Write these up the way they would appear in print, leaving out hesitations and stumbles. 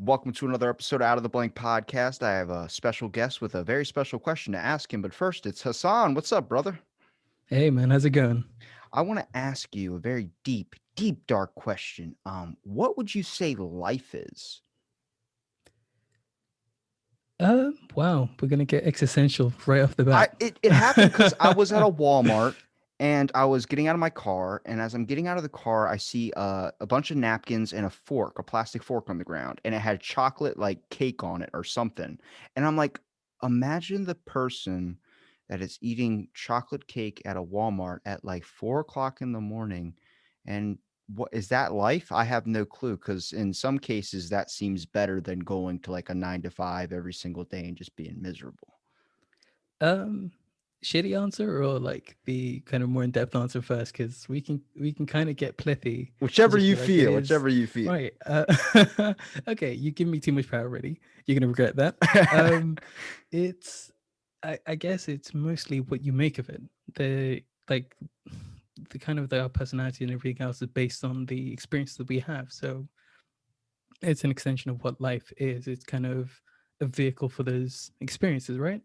Welcome to another episode of Out of the Blank podcast. I have a special guest with a very special question to ask him. But first, it's Hassan. What's up, brother? Hey man, how's it going? I want to ask you a very deep, deep, dark question. What would you say life is? Wow, we're gonna get existential right off the I bat. it happened because I was at a Walmart and I was getting out of my car, and as I'm getting out of the car, I see a bunch of napkins and a fork, a plastic fork on the ground, and it had chocolate like cake on it or something. And I'm like, imagine the person that is eating chocolate cake at a Walmart at like 4 o'clock in the morning, and what is that life? I have no clue because in some cases that seems better than going to like a 9 to 5 every single day and just being miserable. um, Shitty answer or like the kind of more in-depth answer first, because we can kind of get plithy. I Whichever just you feel like it feel, is whichever you feel. right. Okay, you give me too much power already. You're gonna regret that. Um, it's I guess it's mostly what you make of it. The like the kind of our personality and everything else is based on the experience that we have. So it's an extension of what life is. It's kind of a vehicle for those experiences, right?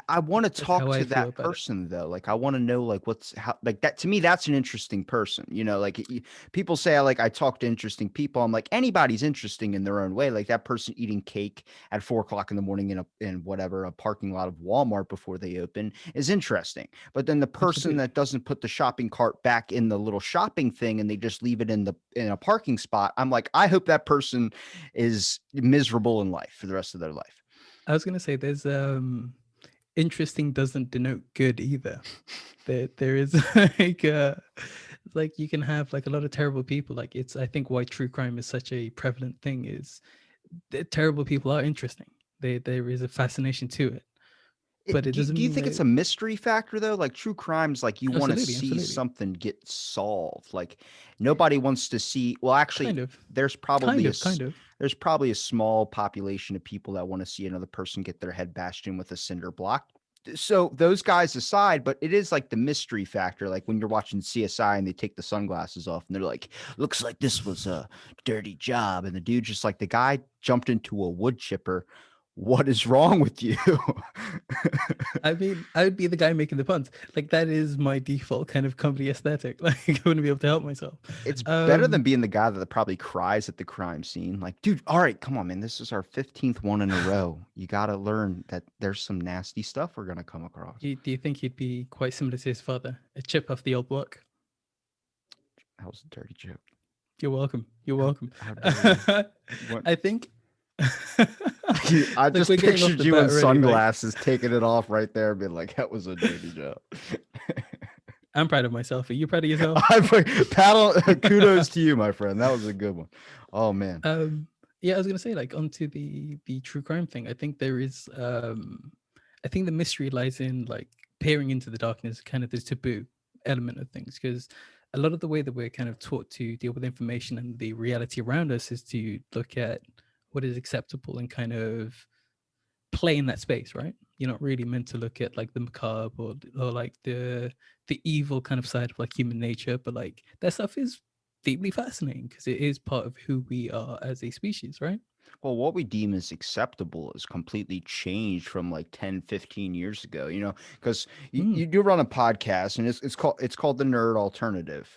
I want to That's talk how I to feel that about it. person though. Like I want to know like what's how like that to me that's an interesting person. Like people say I talk to interesting people. I'm like anybody's interesting in their own way. Like that person eating cake at 4 o'clock in the morning in whatever a parking lot of Walmart before they open is interesting. But then the person Absolutely. that doesn't put the shopping cart back in the little shopping thing and they just leave it in a parking spot. I'm like I hope that person is miserable in life for the rest of their life. I was gonna say there's interesting doesn't denote good either. There is like you can have like a lot of terrible people. Like it's I think why true crime is such a prevalent thing is that terrible people are interesting. There is a fascination to it. But it doesn't Do you mean think it's that a mystery factor though? Like true crimes, like you want to absolutely, see absolutely. something get solved. Like nobody wants to see. Well, actually, Kind of. there's Kind probably of, kind of. there's probably a small population of people that want to see another person get their head bashed in with a cinder block. So those guys aside, but it is like the mystery factor. Like when you're watching CSI and they take the sunglasses off and they're like, "Looks like this was a dirty job," and the dude just like the guy jumped into a wood chipper. What is wrong with you? I mean, I would be the guy making the puns. Like that is my default kind of comedy aesthetic. Like I wouldn't be able to help myself. It's better than Um, being the guy that probably cries at the crime scene. Like, dude, all right, come on, man. This is our 15th one in a row. You got to learn that there's some nasty stuff we're going to come across. do you think he'd be quite similar to his father, a chip off the old block? That was a dirty joke. You're welcome. You're How, welcome. how dare you? What? I think. I Look, just we're getting off pictured the you in bat already. Like sunglasses taking it off right there, being like, that was a dirty joke. I'm proud of myself. Are you proud of yourself? I paddle. Kudos to you, my friend. That was a good one. Oh, man. Yeah, I was gonna say like onto the true crime thing. I think there is I think the mystery lies in like peering into the darkness, kind of this taboo element of things, because a lot of the way that we're kind of taught to deal with information and the reality around us is to look at what is acceptable and kind of play in that space, right? You're not really meant to look at like the macabre or like the evil kind of side of like human nature, but like that stuff is deeply fascinating because it is part of who we are as a species, right? Well, what we deem as acceptable is completely changed from like 10, 15 years ago, because Mm, you do run a podcast and it's called the Nerd Alternative.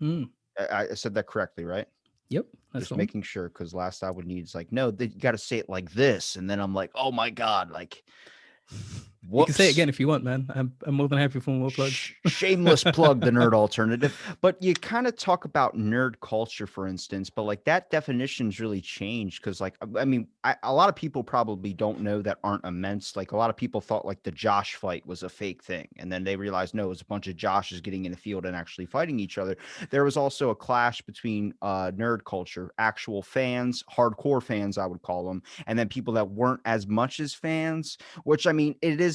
mm. I said that correctly, right? Yep, that's Just the one. making sure because last I would need is like, no, you got to say it like this. And then I'm like, oh my God, like, You can say it whoops. again if you want, man. I'm more than happy for more plugs. Shameless plug the nerd alternative, but you kind of talk about nerd culture for instance, but like that definition's really changed because like I mean a lot of people probably don't know that aren't immense. Like a lot of people thought like the Josh fight was a fake thing and then they realized no, it was a bunch of Joshes getting in the field and actually fighting each other. There was also a clash between nerd culture, actual fans, hardcore fans I would call them, and then people that weren't as much as fans, which I mean it is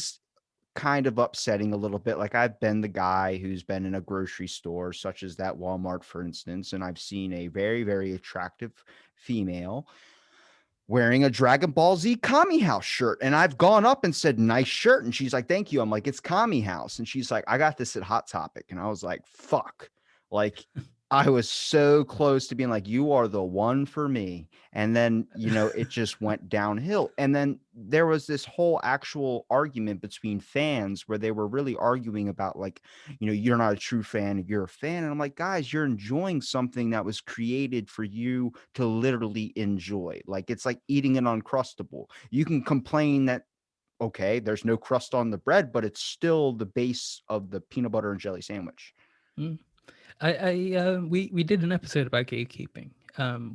kind of upsetting a little bit. Like I've been the guy who's been in a grocery store, such as that Walmart, for instance, and I've seen a very, very attractive female wearing a Dragon Ball Z Kami House shirt. And I've gone up and said, nice shirt. And she's like, thank you. I'm like, it's Kami House. And she's like, I got this at Hot Topic. And I was like, fuck. Like, I was so close to being like, "You are the one for me." And then, it just went downhill. And then there was this whole actual argument between fans where they were really arguing about like, "You're not a true fan, you're a fan." And I'm like, "Guys, you're enjoying something that was created for you to literally enjoy." Like it's like eating an Uncrustable. You can complain that okay, there's no crust on the bread, but it's still the base of the peanut butter and jelly sandwich. Mm. We did an episode about gatekeeping,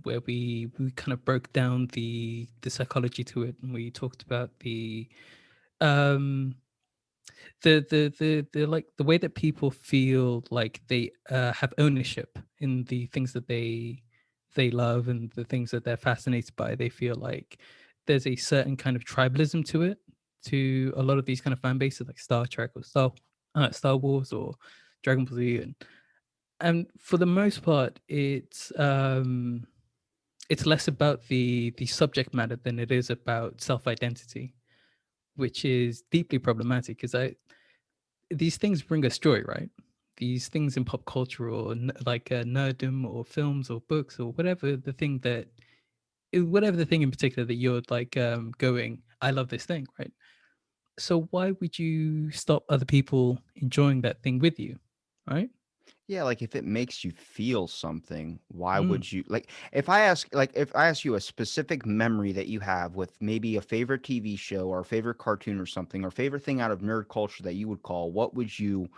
where we kind of broke down the psychology to it, and we talked about um the like the way that people feel like they have ownership in the things that they love and the things that they're fascinated by. They feel like there's a certain kind of tribalism to it, to a lot of these kind of fan bases like Star Trek or Star Wars or Dragon Ball Z, and for the most part it's less about the subject matter than it is about self-identity, which is deeply problematic because I these things bring us joy, right? These things in pop culture or like nerddom or films or books or whatever the thing in particular that you're like going, I love this thing, right? So why would you stop other people enjoying that thing with you, right? Yeah, like if it makes you feel something, why Mm. would you like if I ask you a specific memory that you have with maybe a favorite TV show or a favorite cartoon or something or favorite thing out of nerd culture that you would call, what would you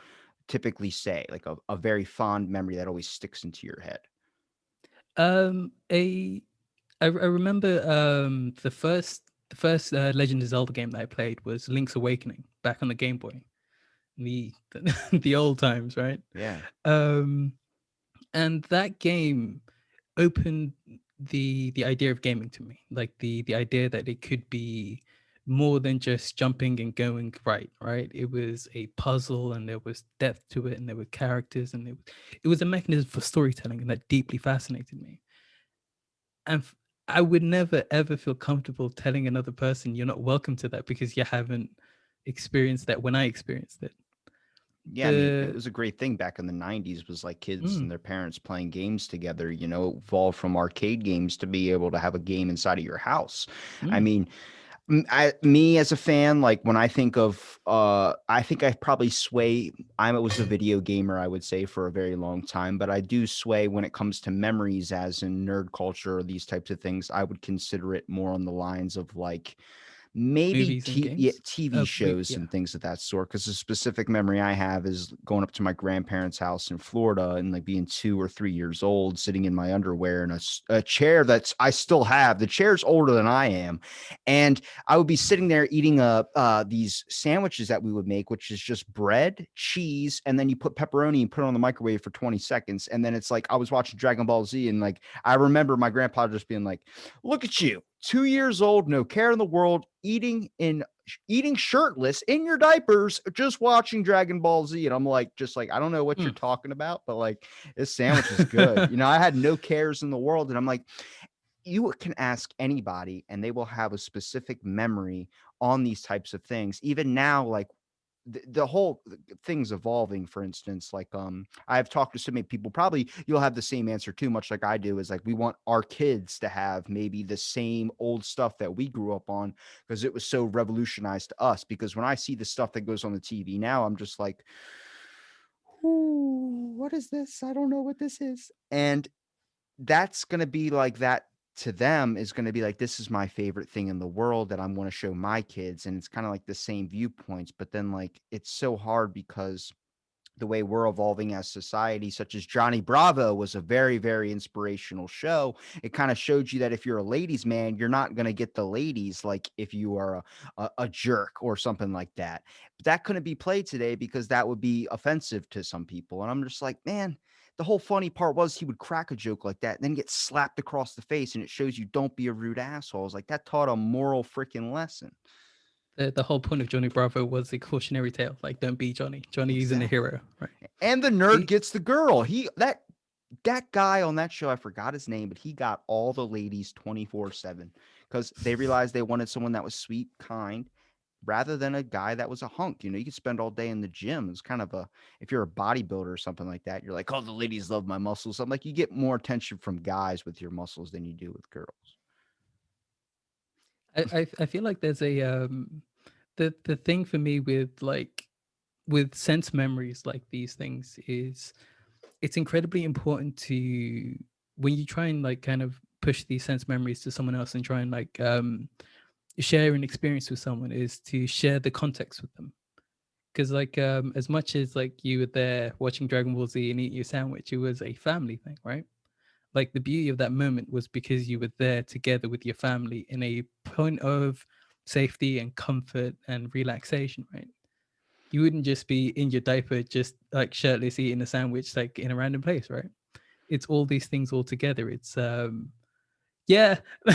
typically say? Like a very fond memory that always sticks into your head. A I remember the first Legend of Zelda game that I played was Link's Awakening back on the Game Boy, the the old times, right? Yeah. Um, and that game opened the idea of gaming to me, like the idea that it could be more than just jumping and going right. It was a puzzle, and there was depth to it, and there were characters, and it was a mechanism for storytelling, and that deeply fascinated me. And I would never ever feel comfortable telling another person you're not welcome to that because you haven't experienced that when I experienced it. Yeah, I mean, it The was a great thing back in the 90s was like kids mm, and their parents playing games together, evolved from arcade games to be able to have a game inside of your house. I mm, mean, me as a fan, like when I think of, I think I probably sway. I was a video gamer, I would say, for a very long time, but I do sway when it comes to memories, as in nerd culture or these types of things. I would consider it more on the lines of like maybe movies and games. TV Yeah. shows and things of that sort. Because the specific memory I have is going up to my grandparents' house in Florida and like being 2 or 3 years old, sitting in my underwear in a chair that's I still have. The chair's older than I am, and I would be sitting there eating these sandwiches that we would make, which is just bread, cheese, and then you put pepperoni and put it on the microwave for 20 seconds, and then it's like I was watching Dragon Ball Z, and like I remember my grandpa just being like, "Look at you, 2 years old, no care in the world, eating shirtless in your diapers, just watching Dragon Ball Z." And I'm like, just like, I don't know what you're Mm. talking about, but like this sandwich is good. I had no cares in the world. And I'm like, you can ask anybody and they will have a specific memory on these types of things. Even now, like the whole thing's evolving. For instance, like I've talked to so many people, probably you'll have the same answer too, much like I do, is like we want our kids to have maybe the same old stuff that we grew up on because it was so revolutionized to us. Because when I see the stuff that goes on the TV now, I'm just like, ooh, what is this? I don't know what this is. And that's going to be like that to them, is going to be like, this is my favorite thing in the world that I'm going to show my kids. And it's kind of like the same viewpoints, but then like it's so hard because the way we're evolving as society, such as Johnny Bravo was a very, very inspirational show. It kind of showed you that if you're a ladies' man, you're not going to get the ladies like if you are a jerk or something like that. But that couldn't be played today because that would be offensive to some people. And I'm just like, man, the whole funny part was he would crack a joke like that and then get slapped across the face. And it shows you don't be a rude asshole. It's like that taught a moral freaking lesson. The whole point of Johnny Bravo was a cautionary tale. Like, don't be Johnny. Johnny isn't a Exactly. hero, right? And the nerd It, gets the girl. That guy on that show, I forgot his name, but he got all the ladies 24/7 because they realized they wanted someone that was sweet, kind, rather than a guy that was a hunk. You could spend all day in the gym. It's kind of if you're a bodybuilder or something like that, you're like, oh, the ladies love my muscles. I'm like, you get more attention from guys with your muscles than you do with girls. I feel like there's a the thing for me with with sense memories like these things is it's incredibly important to when you try and like kind of push these sense memories to someone else and try and like share an experience with someone is to share the context with them. Because like as much as like you were there watching Dragon Ball Z and eating your sandwich, it was a family thing, right? Like the beauty of that moment was because you were there together with your family in a point of safety and comfort and relaxation, right? You wouldn't just be in your diaper just like shirtless eating a sandwich like in a random place, right? It's all these things all together. It's yeah. I Do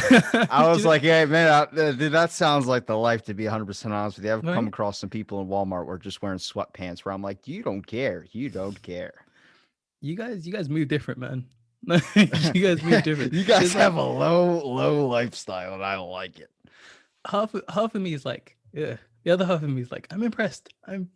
was you know, like, hey, man, dude, that sounds like the life, to be 100% honest with you. I've come right? across some people in Walmart who are just wearing sweatpants where I'm like, you don't care. You don't care. You guys move different, man. You guys move different. You guys There's like have a low lifestyle, and I don't like it. half of me is like, yeah. The other half of me is like, I'm impressed. I'm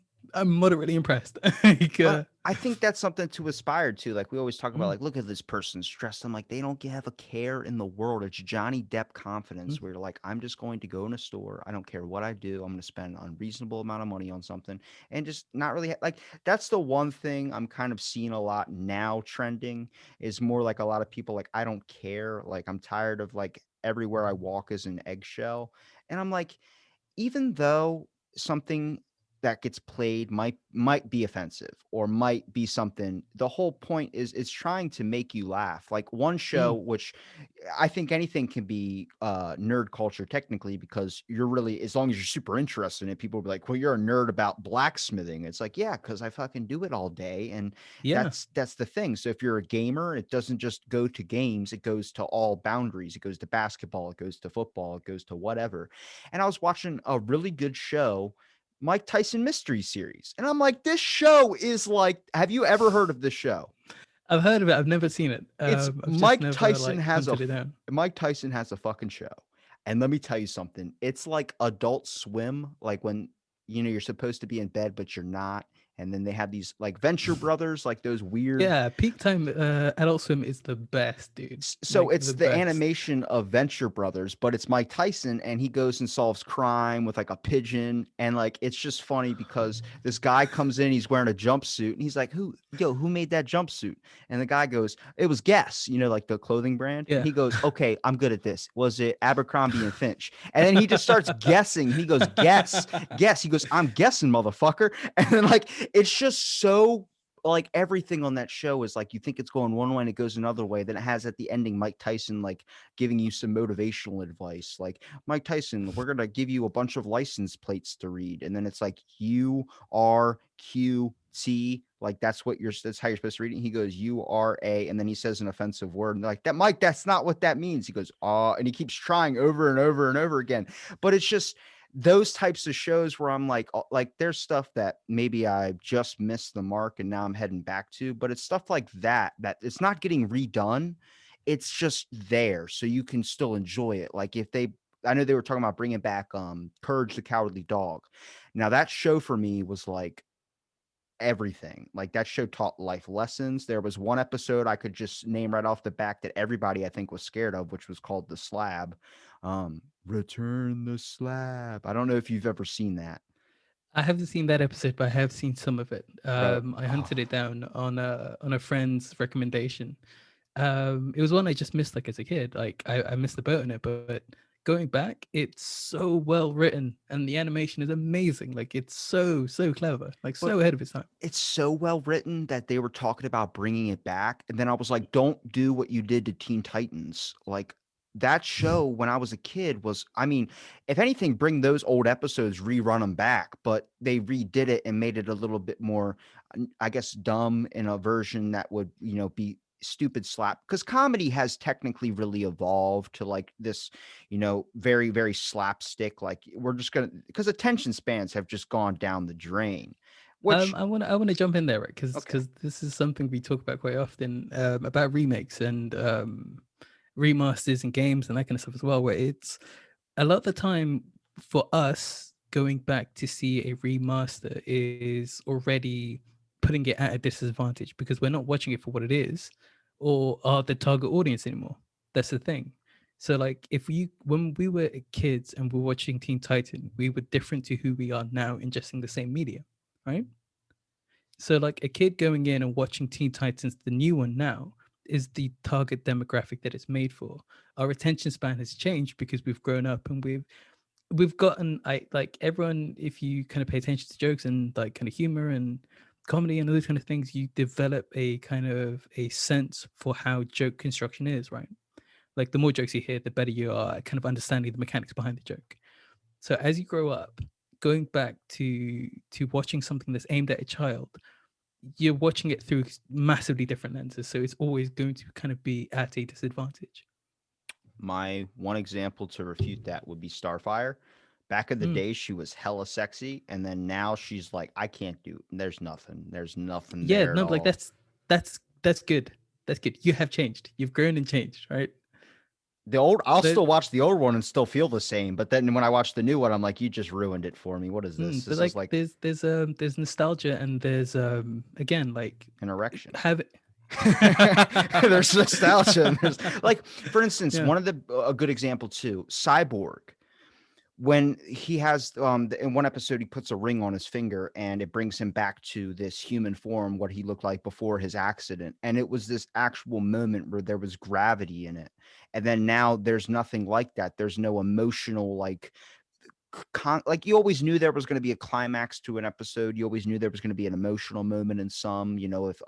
moderately impressed. Like, But I think that's something to aspire to. Like we always talk about, mm, like, look at this person stressed. I'm like, they don't have a care in the world. It's Johnny Depp mm, confidence where you're like, I'm just going to go in a store. I don't care what I do. I'm going to spend an unreasonable amount of money on something and just not really like that's the one thing I'm kind of seeing a lot now trending is more like a lot of people like, I don't care. Like I'm tired of like everywhere I walk is an eggshell. And I'm like, even though something that gets played might be offensive or might be something, the whole point is it's trying to make you laugh. Like one show mm, which I think anything can be nerd culture technically, because you're really, as long as you're super interested in it, people will be like, well, you're a nerd about blacksmithing. It's like, yeah, because I fucking do it all day. And yeah. that's the thing. So if you're a gamer, it doesn't just go to games, it goes to all boundaries. It goes to basketball, it goes to football, it goes to whatever. And I was watching a really good show, Mike Tyson Mystery Series. And I'm like, this show is like, have you ever heard of this show? I've heard of it. I've never seen it. It's I've just never like hunted it F- down. Mike Tyson has a fucking show. And let me tell you something. It's like Adult Swim, like when you're supposed to be in bed but you're not. And then they have these like Venture Brothers, like those weird. Yeah, peak time Adult Swim is the best, dude. So Like it's the the best. animation of Venture Brothers, but it's Mike Tyson and he goes and solves crime with like a pigeon. And like it's just funny because this guy comes in, he's wearing a jumpsuit, and he's like, who made that jumpsuit? And the guy goes, it was Guess, like the clothing brand. And Yeah. he goes, okay, I'm good at this. Was it Abercrombie and Finch? And then he just starts guessing. And he goes, guess. He goes, I'm guessing, motherfucker. And then like it's just so like everything on that show is like you think it's going one way and it goes another way. Then it has at the ending Mike Tyson like giving you some motivational advice, like, Mike Tyson, we're gonna give you a bunch of license plates to read, and then it's like URQT, like that's how you're supposed to read it. And he goes URA, and then he says an offensive word, and like, that, Mike, that's not what that means. He goes, and he keeps trying over and over and over again. But it's just those types of shows where I'm like there's stuff that maybe I just missed the mark and now I'm heading back to, but it's stuff like that it's not getting redone. It's just there so you can still enjoy it. Like if they I know they were talking about bringing back Courage the Cowardly Dog. Now that show for me was like everything. Like that show taught life lessons. There was one episode I could just name right off the back that everybody I think was scared of, which was called The Slab. Return the Slab. I don't know if you've ever seen that. I haven't seen that episode, but I have seen some of it. Bro. I Oh, hunted it down on a friend's recommendation. It was one I just missed like as a kid. Like I missed the boat on it, but going back, it's so well written and the animation is amazing. Like it's so clever, like but so ahead of its time. it's so well written that they were talking about bringing it back. And then I was like, don't do what you did to Teen Titans. Like that show when I was a kid was, I mean, if anything, bring those old episodes, rerun them back, but they redid it and made it a little bit more, I guess, dumb in a version that would, be stupid slap, because comedy has technically really evolved to like this, very, very slapstick. Like we're just gonna, because attention spans have just gone down the drain, which I want to jump in there, right? Because okay. this is something we talk about quite often about remakes and remasters and games and that kind of stuff as well. Where it's a lot of the time for us, going back to see a remaster is already putting it at a disadvantage because we're not watching it for what it is or are the target audience anymore. That's the thing. So like when we were kids and we were watching Teen Titan, we were different to who we are now ingesting the same media, right? So like a kid going in and watching Teen Titans, the new one now, is the target demographic that it's made for. Our attention span has changed because we've grown up and we've gotten like everyone, if you kind of pay attention to jokes and like kind of humor and comedy and all those kind of things, you develop a kind of a sense for how joke construction is, right? Like the more jokes you hear, the better you are at kind of understanding the mechanics behind the joke. So as you grow up, going back to watching something that's aimed at a child, you're watching it through massively different lenses. So it's always going to kind of be at a disadvantage. My one example to refute that would be Starfire. Back in the Mm. day, she was hella sexy, and then now she's like, I can't do. There's nothing. There's nothing Yeah, there at no, like all. that's good. That's good. You have changed. You've grown and changed, right? I'll But still watch the old one and still feel the same. But then when I watch the new one, I'm like, you just ruined it for me. What is this? but This is like like there's nostalgia and there's again like an erection. have There's nostalgia. And there's like, for instance, yeah. one of the a good example too, Cyborg. When he has in one episode he puts a ring on his finger and it brings him back to this human form, what he looked like before his accident, and it was this actual moment where there was gravity in it, and then now there's nothing like that. There's no emotional like like you always knew there was going to be a climax to an episode. You always knew there was going to be an emotional moment in some, if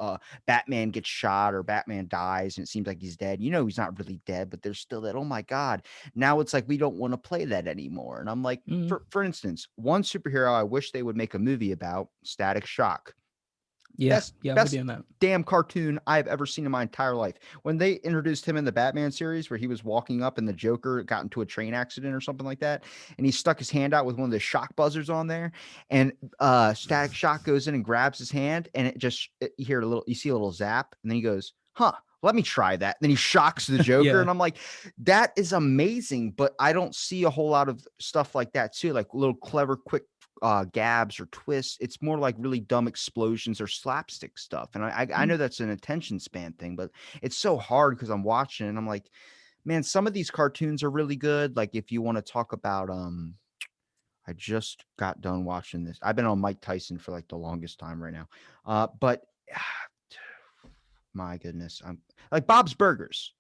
Batman gets shot or Batman dies and it seems like he's dead, he's not really dead, but there's still that, oh my God. Now it's like we don't want to play that anymore. And I'm like, Mm, for instance, one superhero I wish they would make a movie about, Static Shock. yeah, Best yeah, I'm with best you on that. damn cartoon I've ever seen in my entire life. When they introduced him in the Batman series where he was walking up and the Joker got into a train accident or something like that, and he stuck his hand out with one of the shock buzzers on there, and Static Shock goes in and grabs his hand, and you see a little zap, and then he goes, huh. Let me try that. And then he shocks the Joker, Yeah. and I'm like, that is amazing. But I don't see a whole lot of stuff like that too, like little clever, quick gabs or twists. It's more like really dumb explosions or slapstick stuff. And I Mm, know that's an attention span thing, but it's so hard because I'm watching and I'm like, man, some of these cartoons are really good. Like if you want to talk about I just got done watching this. I've been on Mike Tyson for like the longest time right now. But my goodness, I'm like Bob's Burgers.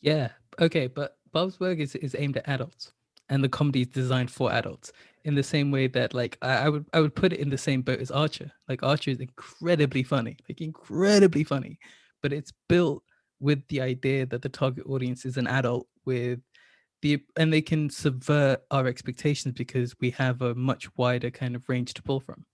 yeah. Okay, but Bob's Burgers is aimed at adults, and the comedy is designed for adults. In the same way that, like, I would put it in the same boat as Archer. Like, Archer is incredibly funny, like incredibly funny, but it's built with the idea that the target audience is an adult with and they can subvert our expectations because we have a much wider kind of range to pull from.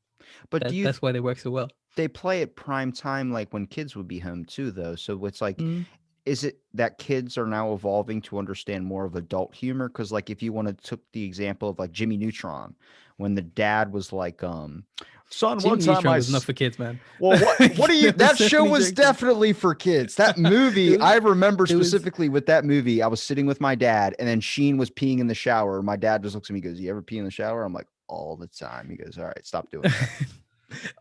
But do you That's why they work so well. they play at prime time like when kids would be home too though? So it's like, Mm, is it that kids are now evolving to understand more of adult humor? Because like if you want to took the example of like Jimmy Neutron, when the dad was like, son, one Jimmy time Neutron was not for kids, man. well, what do you, There were that so show many was jokes in. definitely for kids. That movie, There was I remember there was specifically with that movie, I was sitting with my dad and then Sheen was peeing in the shower. My dad just looks at me, goes, you ever pee in the shower? I'm like, all the time. He goes, all right, stop doing that.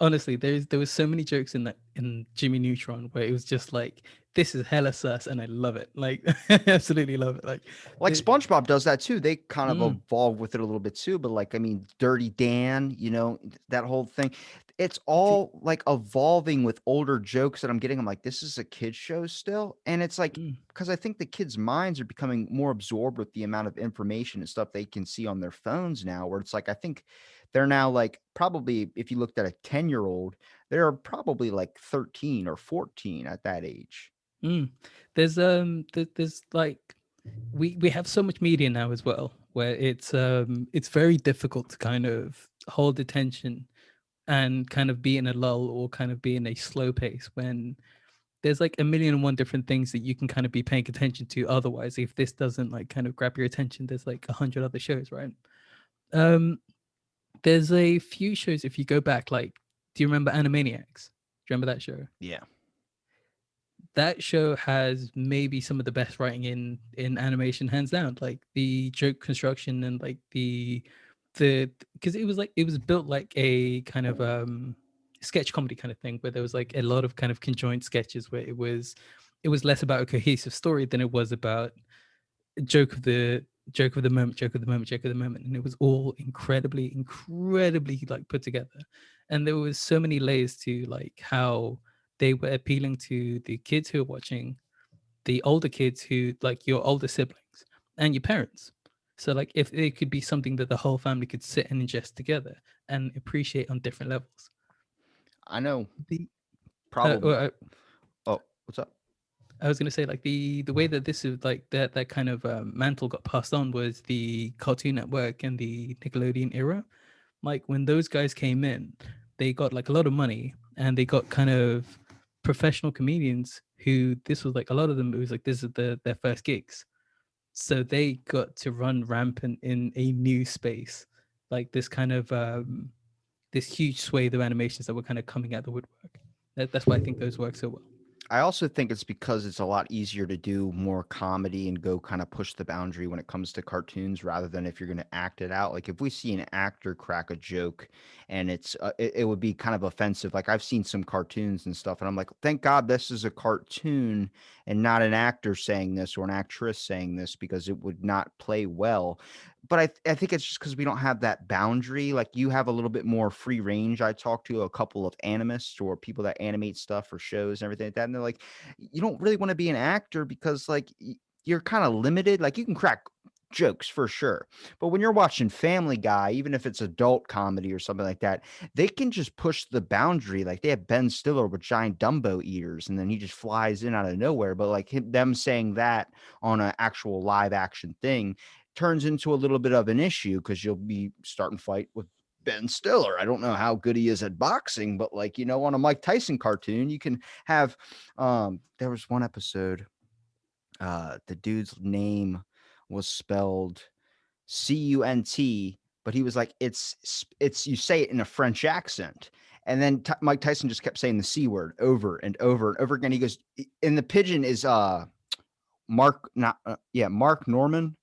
honestly, there was so many jokes in Jimmy Neutron where it was just like, this is hella sus, and I love it. Like, I absolutely love it. Like, Like the, SpongeBob does that too. They kind of mm, evolve with it a little bit too, but like I mean, Dirty Dan, that whole thing. It's the, all like evolving with older jokes that I'm getting. I'm like, this is a kid show still, and it's like mm, because I think the kids' minds are becoming more absorbed with the amount of information and stuff they can see on their phones now. Where it's like I think they're now like probably if you looked at a 10-year-old, they're probably like 13 or 14 at that age. mm. There's like we have so much media now as well where it's very difficult to kind of hold attention and kind of be in a lull or kind of be in a slow pace when there's like a million and one different things that you can kind of be paying attention to. Otherwise, if this doesn't like kind of grab your attention, there's like 100 other shows, right? um there's a few shows, if you go back, like, do you remember Animaniacs? Do you remember that show? Yeah. That show has maybe some of the best writing in animation, hands down. Like the joke construction and like the because it was built like a kind of sketch comedy kind of thing, where there was like a lot of kind of conjoined sketches where it was less about a cohesive story than it was about joke of the joke of the moment, joke of the moment, joke of the moment, and it was all incredibly like put together, and there was so many layers to like how they were appealing to the kids who are watching, the older kids who like your older siblings and your parents. So like if it could be something that the whole family could sit and ingest together and appreciate on different levels. I know The probably. or Oh, what's up? I was going to say like the way that this is like that kind of mantle got passed on was the Cartoon Network and the Nickelodeon era. Like when those guys came in, they got like a lot of money and they got kind of professional comedians who this was like a lot of them. It was like this is their first gigs, so they got to run rampant in a new space, like this kind of this huge swathe of animations that were kind of coming out the woodwork. That's why I think those work so well. I also think it's because it's a lot easier to do more comedy and go kind of push the boundary when it comes to cartoons rather than if you're going to act it out. Like if we see an actor crack a joke and it would be kind of offensive. Like I've seen some cartoons and stuff and I'm like, thank God this is a cartoon and not an actor saying this or an actress saying this because it would not play well. But I think it's just because we don't have that boundary. Like you have a little bit more free range. I talked to a couple of animists or people that animate stuff for shows and everything like that. And they're like, you don't really want to be an actor because like you're kind of limited. Like you can crack jokes for sure. But when you're watching Family Guy, even if it's adult comedy or something like that, they can just push the boundary. Like they have Ben Stiller with giant Dumbo eaters, and then he just flies in out of nowhere. But like them saying that on an actual live action thing turns into a little bit of an issue because you'll be starting fight with Ben Stiller. I don't know how good he is at boxing, but like, on a Mike Tyson cartoon, you can have there was one episode, the dude's name was spelled Cunt, but he was like, it's you say it in a French accent. And then Mike Tyson just kept saying the C word over and over and over again. He goes, and the pigeon is Mark, not Mark Norman,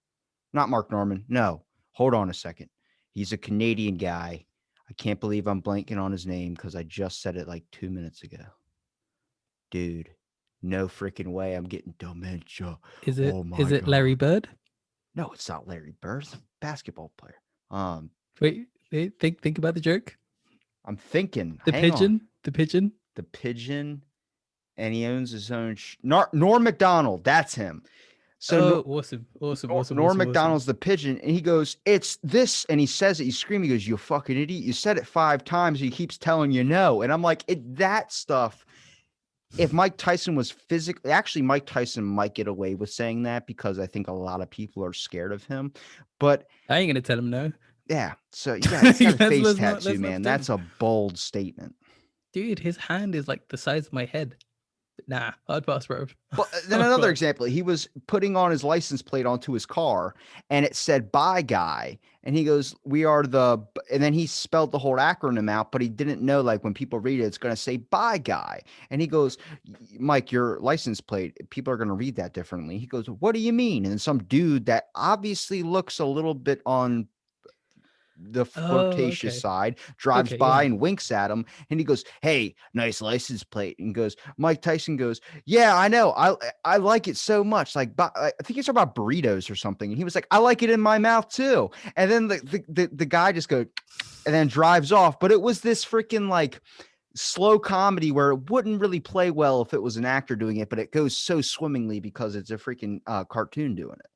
not Mark Norman. No, hold on a second. He's a Canadian guy. I can't believe I'm blanking on his name because I just said it like 2 minutes ago. Dude, no freaking way. I'm getting dementia. Oh Is my it Larry god. Bird? No, it's not Larry Bird. It's a basketball player. Um, Wait, think about the joke. I'm thinking. The Hang on. pigeon, the pigeon. The pigeon, and he owns his own. Norm Macdonald. That's him. So Oh, awesome, awesome, awesome, Norm awesome, awesome. Macdonald's the pigeon, and he goes, "It's this," and he says it. He's screaming. He goes, "You fucking idiot! You said it 5 times. He keeps telling you no." And I'm like, that stuff. If Mike Tyson was physically, actually, Mike Tyson might get away with saying that because I think a lot of people are scared of him. But I ain't gonna tell him no. yeah, so he's got a face tattoo, Let's not man. pretend. That's a bold statement. Dude, his hand is like the size of my head. Nah, hard pass, bro. Well, then Hard another pass. example, he was putting on his license plate onto his car and it said "Bye Guy." And he goes, "We are the," and then he spelled the whole acronym out, but he didn't know like when people read it, it's going to say "Bye Guy." And he goes, "Mike, your license plate, people are going to read that differently." He goes, "What do you mean?" And then some dude that obviously looks a little bit on the Oh, flirtatious okay. side drives Okay, by yeah. and winks at him and he goes, "Hey, nice license plate." And goes, Mike Tyson goes, "Yeah, I know, I like it so much, like I think he's talking about burritos or something." And he was like, "I like it in my mouth too." And then the guy just goes and then drives off. But it was this freaking like slow comedy where it wouldn't really play well if it was an actor doing it, but it goes so swimmingly because it's a freaking cartoon doing it.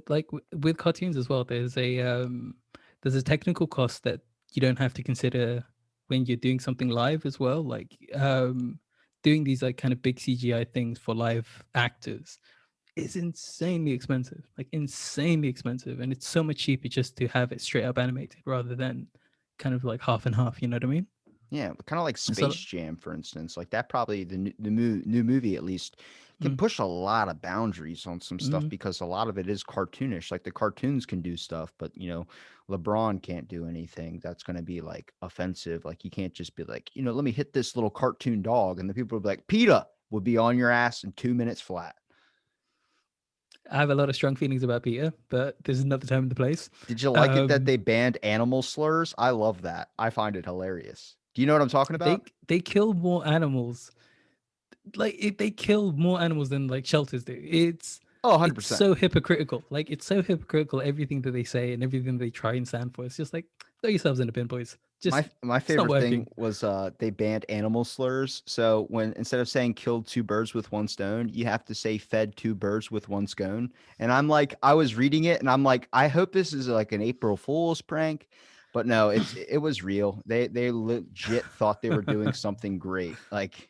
Like with cartoons as well, there's a technical cost that you don't have to consider when you're doing something live as well. Like doing these like kind of big CGI things for live actors is insanely expensive, like insanely expensive, and it's so much cheaper just to have it straight up animated rather than kind of like half and half. You know what I mean? Yeah, kind of like Space So, Jam, for instance. Like that, probably the new movie at least can mm, push a lot of boundaries on some stuff mm, because a lot of it is cartoonish. Like the cartoons can do stuff, but LeBron can't do anything that's going to be like offensive. Like you can't just be like, let me hit this little cartoon dog, and the people will be like, "PETA would be on your ass in 2 minutes flat." I have a lot of strong feelings about Peter, but there's another time and the place. Did you like it that Um, they banned animal slurs? I love that. I find it hilarious. Do you know what I'm talking they about? they kill more animals, they kill more animals than like shelters do. Oh, It's 100%. so hypocritical. Like it's so hypocritical. Everything that they say and everything they try and stand for. It's just like throw yourselves in the bin, boys. My Just my it's not favorite thing working. was they banned animal slurs. So when instead of saying killed two birds with one stone, you have to say fed two birds with one scone. And I'm like, I was reading it and I'm like, I hope this is like an April Fool's prank. But no, it was real. They legit thought they were doing something great. Like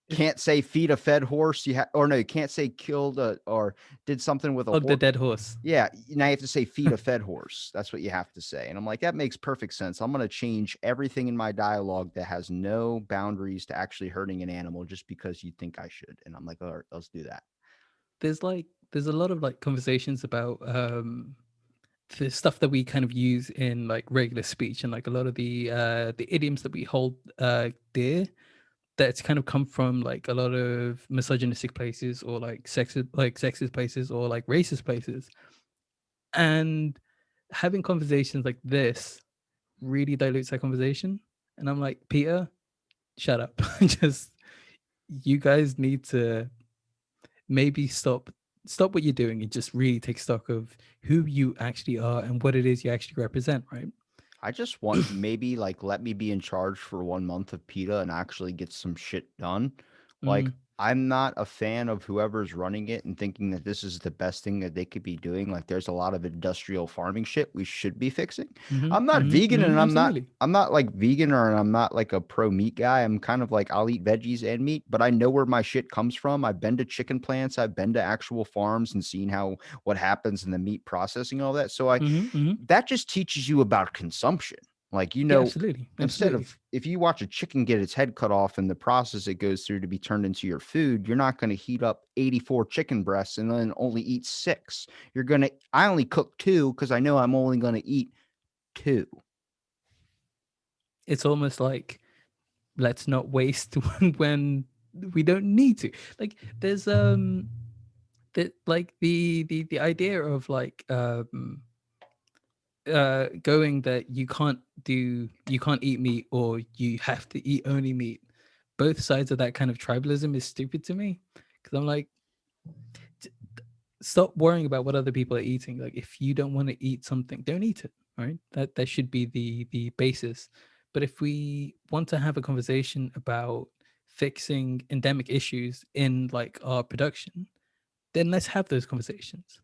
It's can't say feed a fed horse. Or no, you can't say killed a, or did something with a hug the horse. dead horse. Yeah, now you have to say feed a fed horse. That's what you have to say. And I'm like, that makes perfect sense. I'm going to change everything in my dialogue that has no boundaries to actually hurting an animal just because you think I should. And I'm like, all right, let's do that. There's a lot of like conversations about the stuff that we kind of use in like regular speech and like a lot of the idioms that we hold dear that's kind of come from like a lot of misogynistic places or like sexist places or like racist places. And having conversations like this really dilutes that conversation. And I'm like, Peter, shut up. Just you guys need to maybe stop what you're doing and just really take stock of who you actually are and what it is you actually represent, right? I just want maybe like let me be in charge for 1 month of PETA and actually get some shit done. Like Mm, I'm not a fan of whoever's running it and thinking that this is the best thing that they could be doing. Like there's a lot of industrial farming shit we should be fixing. I'm not vegan and absolutely. I'm not like vegan or I'm not like a pro meat guy. I'm kind of like I'll eat veggies and meat, but I know where my shit comes from. I've been to chicken plants, I've been to actual farms and seen how what happens in the meat processing and all that. So I that just teaches you about consumption. Like, Yeah, absolutely, instead absolutely. of if you watch a chicken get its head cut off and the process it goes through to be turned into your food, you're not going to heat up 84 chicken breasts and then only eat six. You're going to, I only cook two because I know I'm only going to eat two. It's almost like let's not waste when we don't need to. Like there's like the idea of like going that you can't eat meat or you have to eat only meat. Both sides of that kind of tribalism is stupid to me because I'm like, stop worrying about what other people are eating. Like if you don't want to eat something, don't eat it. Right? That should be the basis. But if we want to have a conversation about fixing endemic issues in like our production, then let's have those conversations.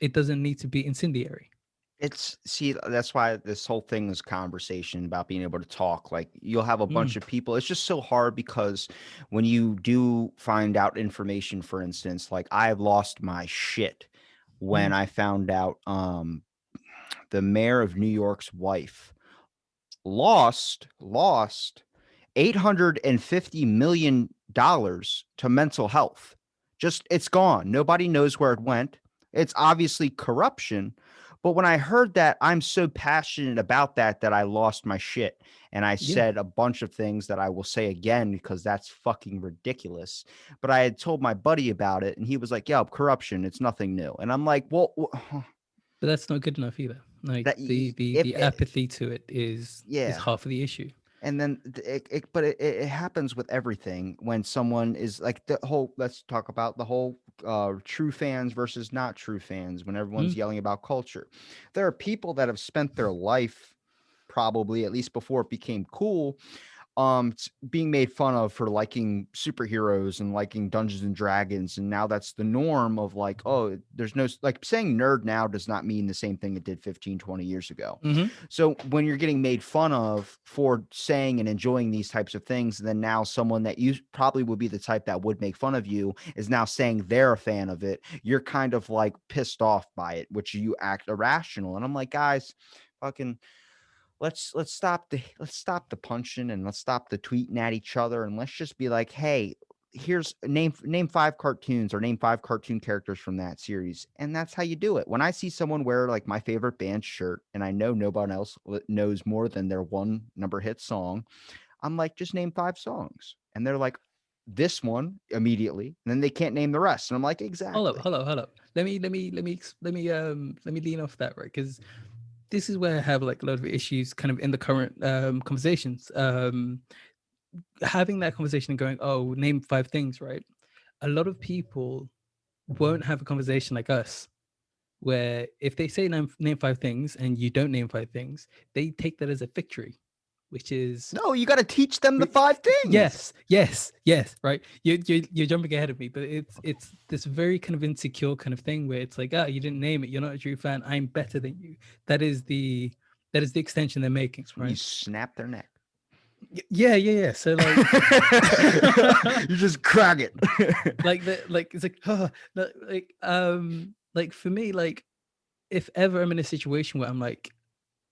It doesn't need to be incendiary. It's see, that's why this whole thing is conversation about being able to talk. Like you'll have a bunch Mm, of people. It's just so hard because when you do find out information, for instance, like I've lost my shit when mm, I found out the mayor of New York's wife lost $850 million to mental health. Just it's gone. Nobody knows where it went. It's obviously corruption. But when I heard that, I'm so passionate about that that I lost my shit. And I yeah. said a bunch of things that I will say again because that's fucking ridiculous. But I had told my buddy about it and he was like, yeah, corruption, it's nothing new. And I'm like, well, But that's not good enough either. Like that if the it, apathy to it is yeah. half of the issue. And then but it happens with everything when someone is like the whole let's talk about the whole true fans versus not true fans when everyone's Mm, yelling about culture. There are people that have spent their life probably at least before it became cool being made fun of for liking superheroes and liking Dungeons and Dragons, and now that's the norm of like, oh, there's no like saying nerd now does not mean the same thing it did 15, 20 years ago. mm-hmm. So when you're getting made fun of for saying and enjoying these types of things, then now someone that you probably would be the type that would make fun of you is now saying they're a fan of it. You're kind of like pissed off by it, which you act irrational. And I'm like, guys, fucking let's stop the punching and let's stop the tweeting at each other and let's just be like, hey, here's name five cartoons or name five cartoon characters from that series, and that's how you do it. When I see someone wear like my favorite band shirt and I know nobody else knows more than their one number hit song, I'm like, just name five songs, and they're like, this one immediately, and then they can't name the rest. And I'm like, Hold up, exactly. hold up, hold up. Let me lean off that, right? Because this is where I have like a lot of issues kind of in the current conversations. Having that conversation and going, oh, name 5 things, right? A lot of people won't have a conversation like us, where if they say name 5 things and you don't name 5 things, they take that as a victory, which is No, you got to teach them the 5 things. yes, right. You're jumping ahead of me, but it's this very kind of insecure kind of thing where it's like, ah, you didn't name it, you're not a true fan, I'm better than you. That is the extension they're making, That's when you right? snap their neck. Yeah. So like, You just crack it. like it's like, like for me, like if ever I'm in a situation where I'm like,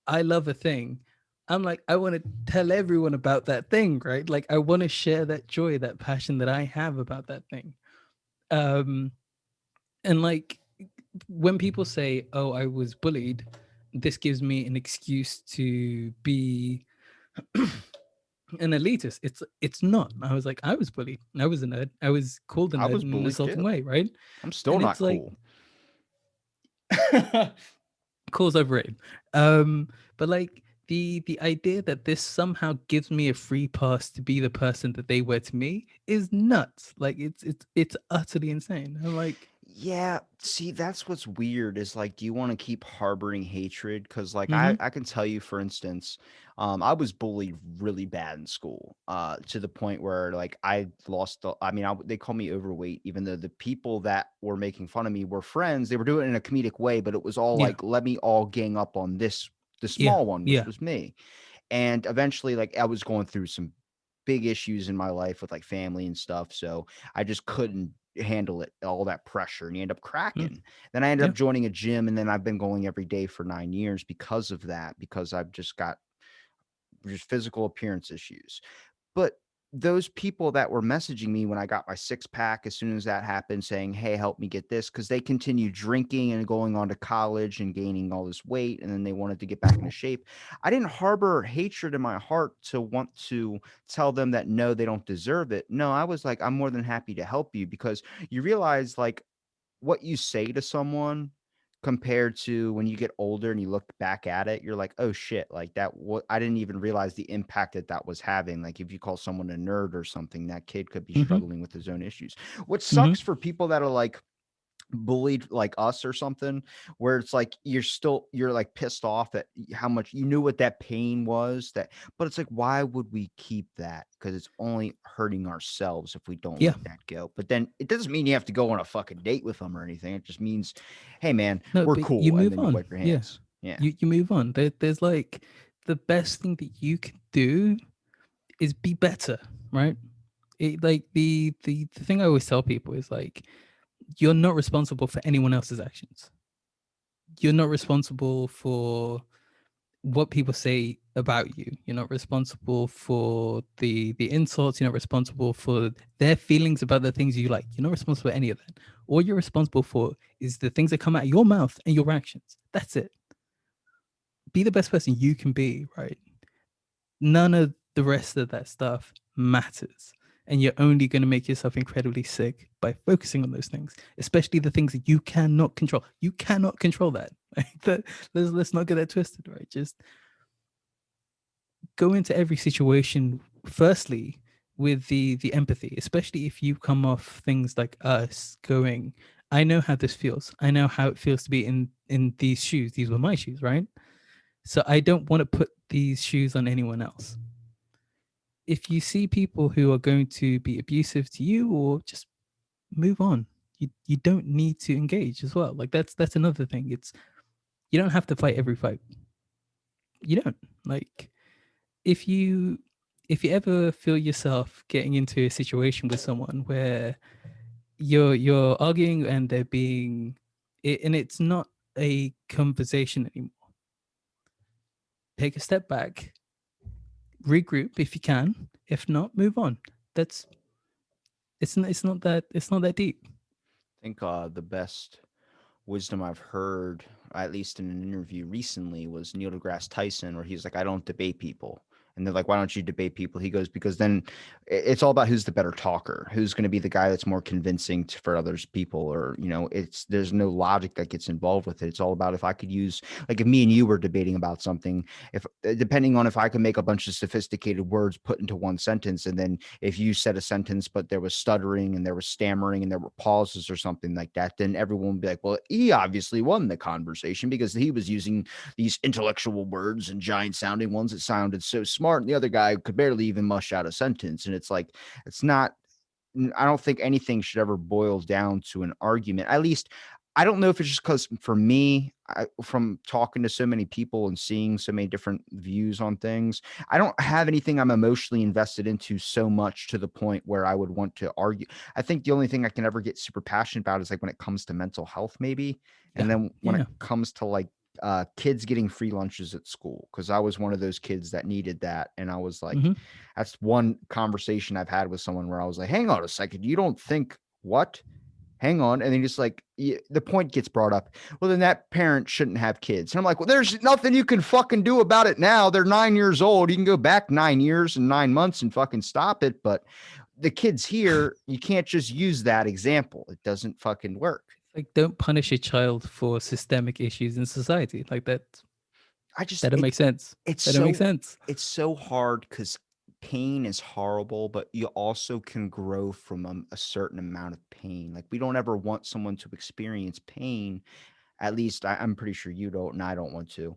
I love a thing, I'm like, I want to tell everyone about that thing, right? Like I want to share that joy, that passion that I have about that thing. Um, and like when people say, "Oh, I was bullied," this gives me an excuse to be an elitist. It's not. I was like, I was bullied. I was a nerd. I was called a I nerd was in an bullied assaulting too. way, right? I'm still And not it's like, cool. cause overrated. But like the idea that this somehow gives me a free pass to be the person that they were to me is nuts. Like it's utterly insane. I'm like, Yeah, see, that's what's weird is like, do you want to keep harboring hatred? Because like mm-hmm, I can tell you, for instance, I was bullied really bad in school, to the point where like I lost. I mean, they call me overweight, even though the people that were making fun of me were friends. They were doing it in a comedic way, but it was all yeah, like, let me all gang up on this, the yeah, small one, which yeah, was me. And eventually, like I was going through some big issues in my life with like family and stuff. So I just couldn't handle it, all that pressure, and you end up mm, cracking. Then I ended yeah, up joining a gym, and then I've been going every day for 9 years because of that, because I've just got just physical appearance issues. But those people that were messaging me when I got my six pack, as soon as that happened, saying, "Hey, help me get this," because they continued drinking and going on to college and gaining all this weight, and then they wanted to get back into shape. I didn't harbor hatred in my heart to want to tell them that no, they don't deserve it. No, I was like, I'm more than happy to help you, because you realize like what you say to someone compared to when you get older and you look back at it, you're like, "Oh shit, like that what I didn't even realize the impact that that was having." Like if you call someone a nerd or something, that kid could be mm-hmm, struggling with his own issues. What mm-hmm, sucks for people that are like bullied like us or something, where it's like you're like pissed off at how much you knew what that pain was, that but it's like, why would we keep that? Because it's only hurting ourselves if we don't yeah. let that go. But then it doesn't mean you have to go on a fucking date with them or anything. It just means, hey man, No, we're but you cool, and move then you on. wipe your Yeah, hands. Yeah. you move on. There's like the best thing that you can do is be better, right? Like the thing I always tell people is like, you're not responsible for anyone else's actions. You're not responsible for what people say about you. You're not responsible for the insults. You're not responsible for their feelings about the things you like. You're not responsible for any of that. All you're responsible for is the things that come out of your mouth and your actions. That's it. Be the best person you can be, right? None of the rest of that stuff matters. And you're only going to make yourself incredibly sick by focusing on those things, especially the things that you cannot control. You cannot control that. Let's not get that twisted, right? Just go into every situation firstly with the empathy, especially if you come off things like us going, I know how this feels. I know how it feels to be in these shoes. These were my shoes, right? So I don't want to put these shoes on anyone else. If you see people who are going to be abusive to you, or just move on. You don't need to engage as well. Like that's another thing. It's you don't have to fight every fight. You don't. Like if you if you ever feel yourself getting into a situation with someone where you're arguing and they're being and it's not a conversation anymore, take a step back, regroup if you can. If not, move on. That's it's not that deep. I think the best wisdom I've heard, at least in an interview recently, was Neil deGrasse Tyson, where he's like, I don't debate people. And they're like, why don't you debate people? He goes, because then it's all about who's the better talker, who's going to be the guy that's more convincing for others people, or, there's no logic that gets involved with it. It's all about, if I could use, like, if me and you were debating about something, if depending on if I could make a bunch of sophisticated words put into one sentence, and then if you said a sentence but there was stuttering and there was stammering and there were pauses or something like that, then everyone would be like, well, he obviously won the conversation because he was using these intellectual words and giant sounding ones that sounded so smart, and the other guy could barely even mush out a sentence. And it's like, it's not, I don't think anything should ever boil down to an argument. At least I don't know if it's just because for me, from talking to so many people and seeing so many different views on things, I don't have anything I'm emotionally invested into so much to the point where I would want to argue. I think the only thing I can ever get super passionate about is like when it comes to mental health, maybe. Yeah. And then when it Yeah. comes to like kids getting free lunches at school, because I was one of those kids that needed that. And I was like, Hmm. that's one conversation I've had with someone where I was like, hang on a second, you don't think what? Hang on. And then just like the point gets brought up. Well, then that parent shouldn't have kids. And I'm like, well, there's nothing you can fucking do about it now. They're 9 years old. You can go back 9 years and 9 months and fucking stop it. But the kids here, you can't just use that example. It doesn't fucking work. Like, don't punish a child for systemic issues in society. Like that. I just That don't make sense. it's That don't make so sense. it's so hard because pain is horrible, but you also can grow from a certain amount of pain. Like, we don't ever want someone to experience pain. At least I'm pretty sure you don't, and I don't want to.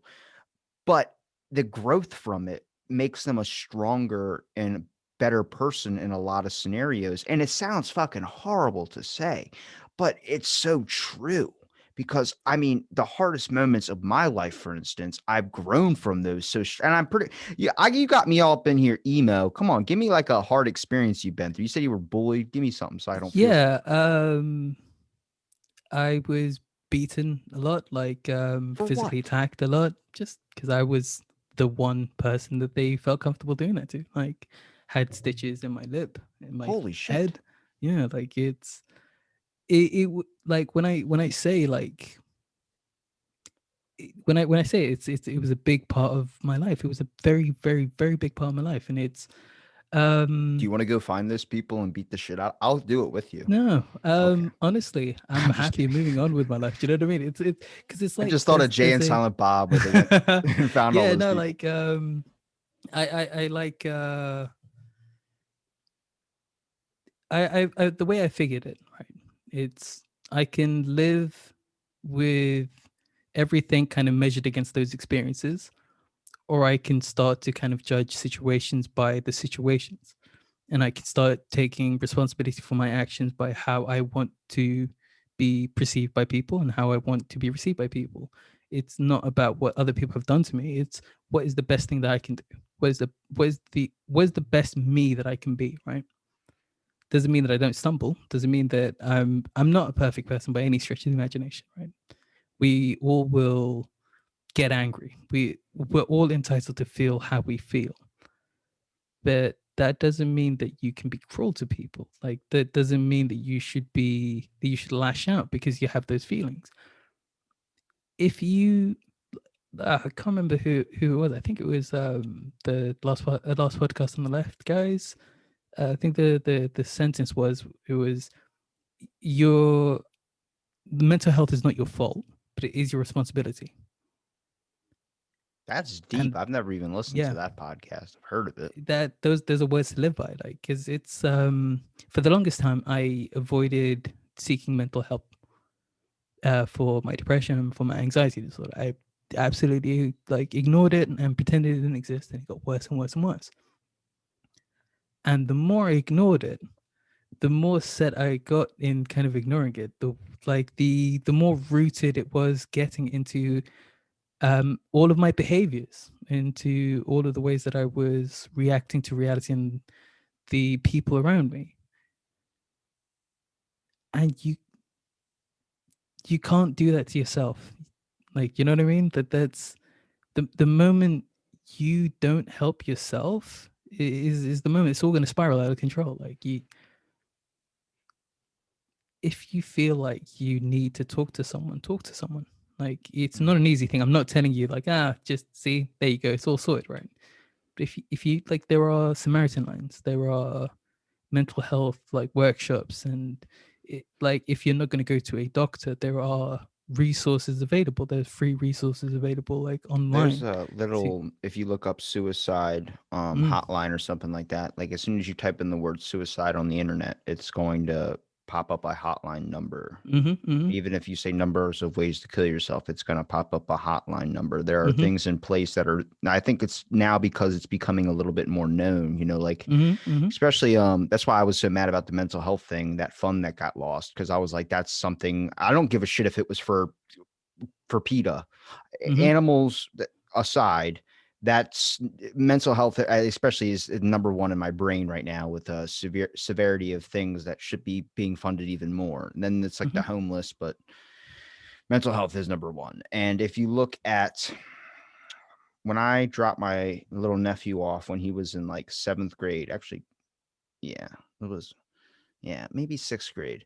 But the growth from it makes them a stronger and better person in a lot of scenarios. And it sounds fucking horrible to say, but it's so true. Because I mean, the hardest moments of my life, for instance, I've grown from those. And I'm pretty, yeah, you got me all up in here emo. Come on, give me like a hard experience you've been through. You said you were bullied. Give me something so I don't feel so. Yeah. I was beaten a lot, like For physically what? attacked a lot, just because I was the one person that they felt comfortable doing that to. Like, had stitches in my lip, in my Holy shit. head. Yeah, like like when I say like when I say it was a big part of my life. It was a very very very big part of my life, and it's Do um you want to go find those people and beat the shit out? I'll do it with you. no, Okay. honestly, I'm I'm just happy kidding. moving on with my life. Do you know what I mean? It's because it's I like just thought of Jay there's and a Silent Bob where they went and found all yeah, those no, people. like I like I the way I figured it, right? It's I can live with everything kind of measured against those experiences, or I can start to kind of judge situations by the situations. And I can start taking responsibility for my actions by how I want to be perceived by people and how I want to be received by people. It's not about what other people have done to me. It's what is the best thing that I can do. What is the best me that I can be, right? Doesn't mean that I don't stumble. Doesn't mean that I'm not a perfect person by any stretch of the imagination, right? We all will get angry. We're all entitled to feel how we feel, but that doesn't mean that you can be cruel to people. Like, that doesn't mean that you should lash out because you have those feelings. If you I can't remember who it was. I think it was the last podcast on the left, guys. I think the sentence was, it was, your mental health is not your fault, but it is your responsibility. That's deep. And I've never even listened to yeah, that podcast. I've heard of it. that those are words to live by, like, because it's for the longest time I avoided seeking mental help for my depression, for my anxiety disorder. I absolutely like ignored it and pretended it didn't exist, and it got worse and worse and worse. And the more I ignored it, the more set I got in kind of ignoring it. The more rooted it was getting into all of my behaviors, into all of the ways that I was reacting to reality and the people around me. And you can't do that to yourself. Like, you know what I mean? That's the moment you don't help yourself is the moment it's all going to spiral out of control. Like, if you feel like you need to talk to someone, talk to someone. Like, it's not an easy thing. I'm not telling you like, just see, there you go, it's all sorted, right? if you like, there are Samaritan lines, there are mental health like workshops, and like if you're not going to go to a doctor, there are resources available. There's free resources available like There's online. a To, little, if you look up suicide mm, hotline or something like that, like as soon as you type in the word suicide on the internet, it's going to pop up a hotline number. mm-hmm, mm-hmm, Even if you say numbers of ways to kill yourself, it's going to pop up a hotline number. There are mm-hmm, things in place that are, I think it's now because it's becoming a little bit more known, like mm-hmm, mm-hmm, especially that's why I was so mad about the mental health thing, that fund that got lost, because I was like, that's something I don't give a shit if it was for PETA. mm-hmm, Animals aside, that's mental health, especially, is number one in my brain right now, with a severe severity of things that should be being funded even more. And then it's like mm-hmm, the homeless, but mental health is number one. And if you look at when I dropped my little nephew off when he was in like seventh grade, actually, yeah, it was, yeah, maybe sixth grade.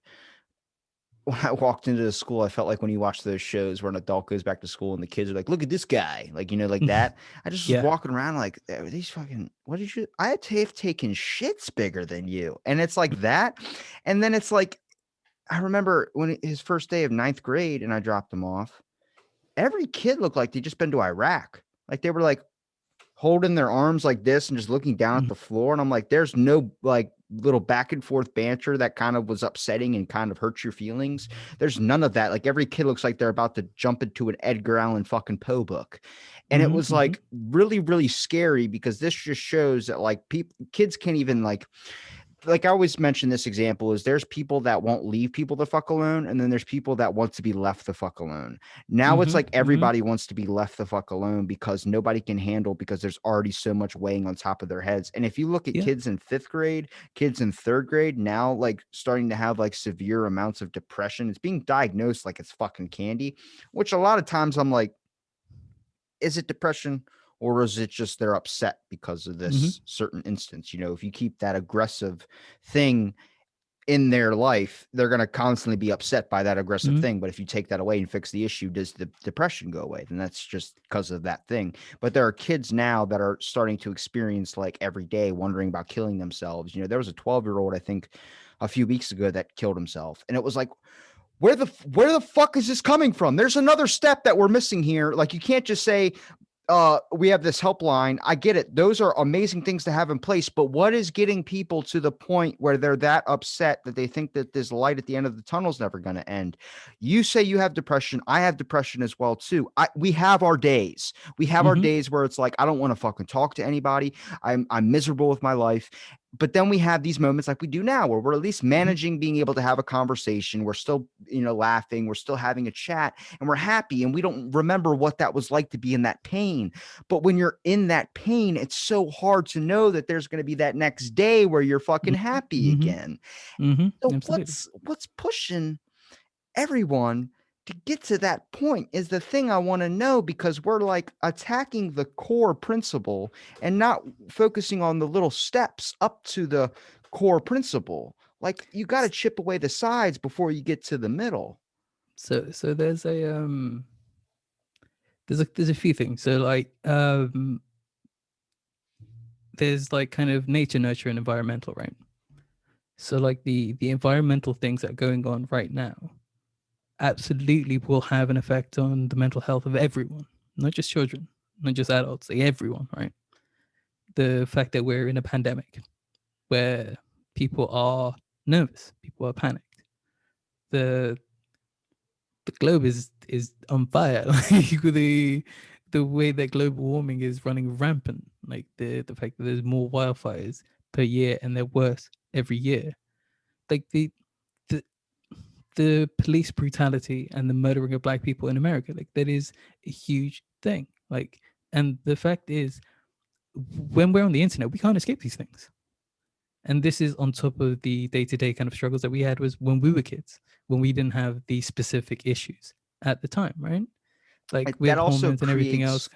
When I walked into the school, I felt like when you watch those shows where an adult goes back to school and the kids are like, "Look at this guy," like like that. I just was yeah, walking around like, "Are these fucking? What did you? I had to have taken shits bigger than you," and it's like that. And then it's like I remember when his first day of ninth grade, and I dropped him off. Every kid looked like they just been to Iraq. Like they were like holding their arms like this and just looking down at mm-hmm, the floor. And I'm like, there's no like little back and forth banter that kind of was upsetting and kind of hurts your feelings. There's none of that. Like every kid looks like they're about to jump into an Edgar Allan fucking Poe book. And it mm-hmm, was mm-hmm, like really, really scary, because this just shows that like kids can't even like I always mention this example is there's people that won't leave people the fuck alone, and then there's people that want to be left the fuck alone. Now it's mm-hmm, like mm-hmm, everybody wants to be left the fuck alone because nobody can handle, because there's already so much weighing on top of their heads. And if you look at yeah, kids in fifth grade, kids in third grade now, like starting to have like severe amounts of depression, it's being diagnosed like it's fucking candy, which a lot of times I'm like, is it depression, or is it just they're upset because of mm-hmm, this certain instance? If you keep that aggressive thing in their life, they're going to constantly be upset by that aggressive mm-hmm, thing. But if you take that away and fix the issue, does the depression go away? Then that's just because of that thing. But there are kids now that are starting to experience like every day wondering about killing themselves. There was a 12-year-old, I think, a few weeks ago that killed himself. And it was like, where the fuck is this coming from? There's another step that we're missing here. Like, you can't just say, we have this helpline. I get it. Those are amazing things to have in place, but what is getting people to the point where they're that upset that they think that this light at the end of the tunnel is never going to end? You say you have depression. I have depression as well too. We have our days. We have our mm-hmm, days where it's like, I don't want to fucking talk to anybody. I'm miserable with my life. But then we have these moments like we do now where we're at least mm-hmm, managing being able to have a conversation. We're still, laughing. We're still having a chat, and we're happy, and we don't remember what that was like to be in that pain. But when you're in that pain, it's so hard to know that there's going to be that next day where you're fucking happy mm-hmm, again. mm-hmm, So absolutely. what's pushing everyone to get to that point is the thing I want to know, because we're like attacking the core principle and not focusing on the little steps up to the core principle. Like, you got to chip away the sides before you get to the middle. So there's a few things. So like there's like kind of nature, nurture, and environmental, right? So like the environmental things that are going on right now absolutely will have an effect on the mental health of everyone, not just children, not just adults, like everyone, right? The fact that we're in a pandemic where people are nervous, people are panicked. The the globe is on fire. Like the way that global warming is running rampant, like the fact that there's more wildfires per year and they're worse every year. Like the the police brutality and the murdering of black people in America, like that is a huge thing. Like, and the fact is, when we're on the internet, we can't escape these things. And this is on top of the day-to-day kind of struggles that we had was when we were kids, when we didn't have these specific issues at the time, right? Like That with also hormones and everything else. creates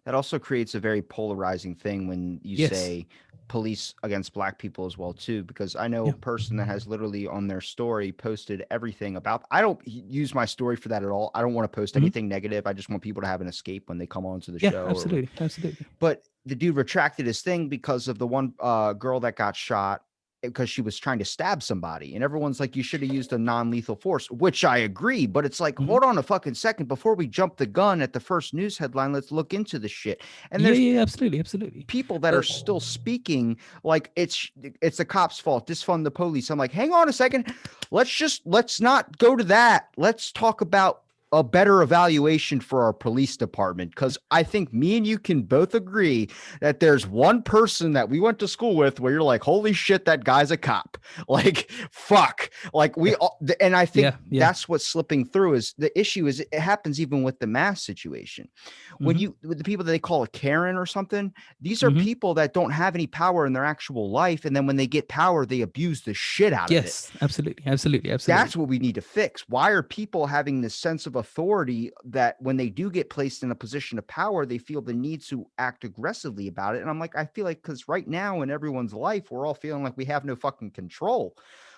that also creates a very polarizing thing when you Yes. say police against black people as well too, because I know a Yeah. person that has literally on their story posted everything about. I don't use my story for that at all. I don't want to post Mhm. anything negative. I just want people to have an escape when they come onto the Yeah, show or absolutely. Absolutely. but the dude retracted his thing because of the one girl that got shot because she was trying to stab somebody. And everyone's like, you should have used a non-lethal force, which I agree. But it's like, Mhm. hold on a fucking second. Before we jump the gun at the first news headline, let's look into the shit. And Yeah, there's yeah, absolutely, absolutely. people that are But still speaking like it's the cops' fault, defund the police. I'm like, hang on a second, let's not go to that. Let's talk about a better evaluation for our police department, because I think me and you can both agree that there's one person that we went to school with where you're like, holy shit, that guy's a cop. Like, fuck. Like we yeah, all, and I think yeah, yeah. that's what's slipping through. Is the issue is it happens even with the mask situation. When Mm-hmm. you, with the people that they call a Karen or something, these are Mm-hmm. people that don't have any power in their actual life. And then when they get power, they abuse the shit out of it. Yes, absolutely, absolutely, That's absolutely. what we need to fix. Why are people having this sense of authority that when they do get placed in a position of power, they feel the need to act aggressively about it? And I'm like, I feel like because right now in everyone's life, we're all feeling like we have no fucking control.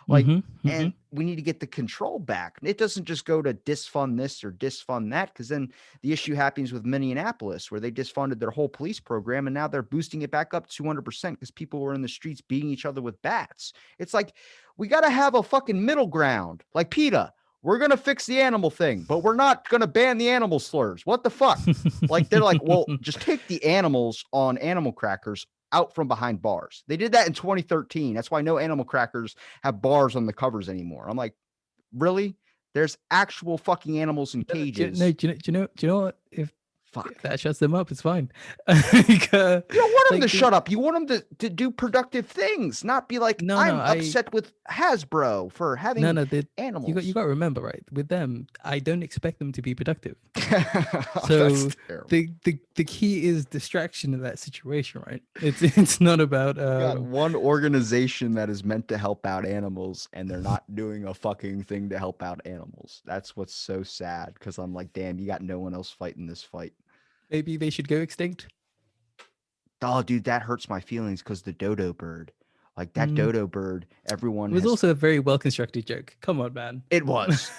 Like, Mm-hmm. Mm-hmm. and we need to get the control back. It doesn't just go to disfund this or disfund that, because then the issue happens with Minneapolis, where they disfunded their whole police program and now they're boosting it back up 200% because people were in the streets beating each other with bats. It's like, we got to have a fucking middle ground. Like PETA, we're going to fix the animal thing, but we're not going to ban the animal slurs. What the fuck? Like, they're like, well, just take the animals on animal crackers out from behind bars. They did that in 2013. That's why no animal crackers have bars on the covers anymore. I'm like, really? There's actual fucking animals in No, cages. do you know what? If Fuck. that shuts them up, it's fine. Like, You don't want them to like shut up. You want them to do productive things, not be like, no, no, I'm upset with Hasbro for no, having no. You animals. got to remember, right? With them, I don't expect them to be productive. That's So terrible. the key is distraction in that situation, right? It's not about You got one organization that is meant to help out animals, and they're not doing a fucking thing to help out animals. That's what's so sad, because I'm like, damn, you got no one else fighting this fight. maybe they should go extinct. Oh, dude, that hurts my feelings because the dodo bird, like that Mm. dodo bird, everyone It was has, also a very well constructed joke. Come on, man. it was.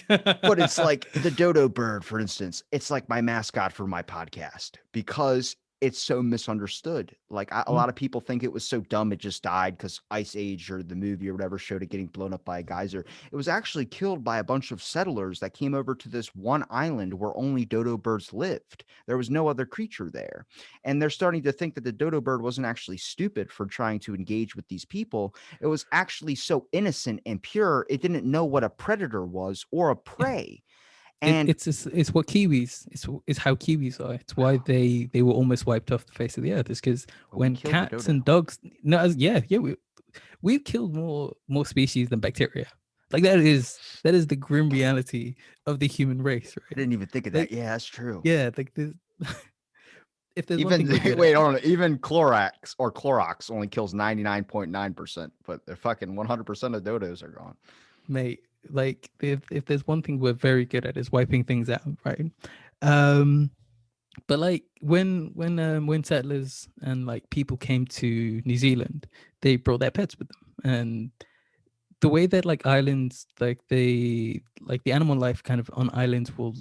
But it's like the dodo bird, for instance, it's like my mascot for my podcast because it's so misunderstood. Like a Mm. lot of people think it was so dumb it just died because Ice Age or the movie or whatever showed it getting blown up by a geyser. It was actually killed by a bunch of settlers that came over to this one island where only dodo birds lived. There was no other creature there. And they're starting to think that the dodo bird wasn't actually stupid for trying to engage with these people. It was actually so innocent and pure, it didn't know what a predator was or a prey. And It's what Kiwis it's how Kiwis are. It's why they were almost wiped off the face of the earth. It's because we when killed the cats dodo. and dogs, no, yeah, we've killed more species than bacteria. Like that is the grim reality of the human race, I right? didn't even think of that. Like Yeah, that's true. yeah, like this, if there's one Even thing we're good at, wait, hold on. Even Clorox only kills 99.9%, but the fucking 100% of dodos are gone. mate, like if there's one thing we're very good at is wiping things out, right? Um, but like when settlers and like people came to New Zealand, they brought their pets with them, and the way that like islands, like they like the animal life kind of on islands will,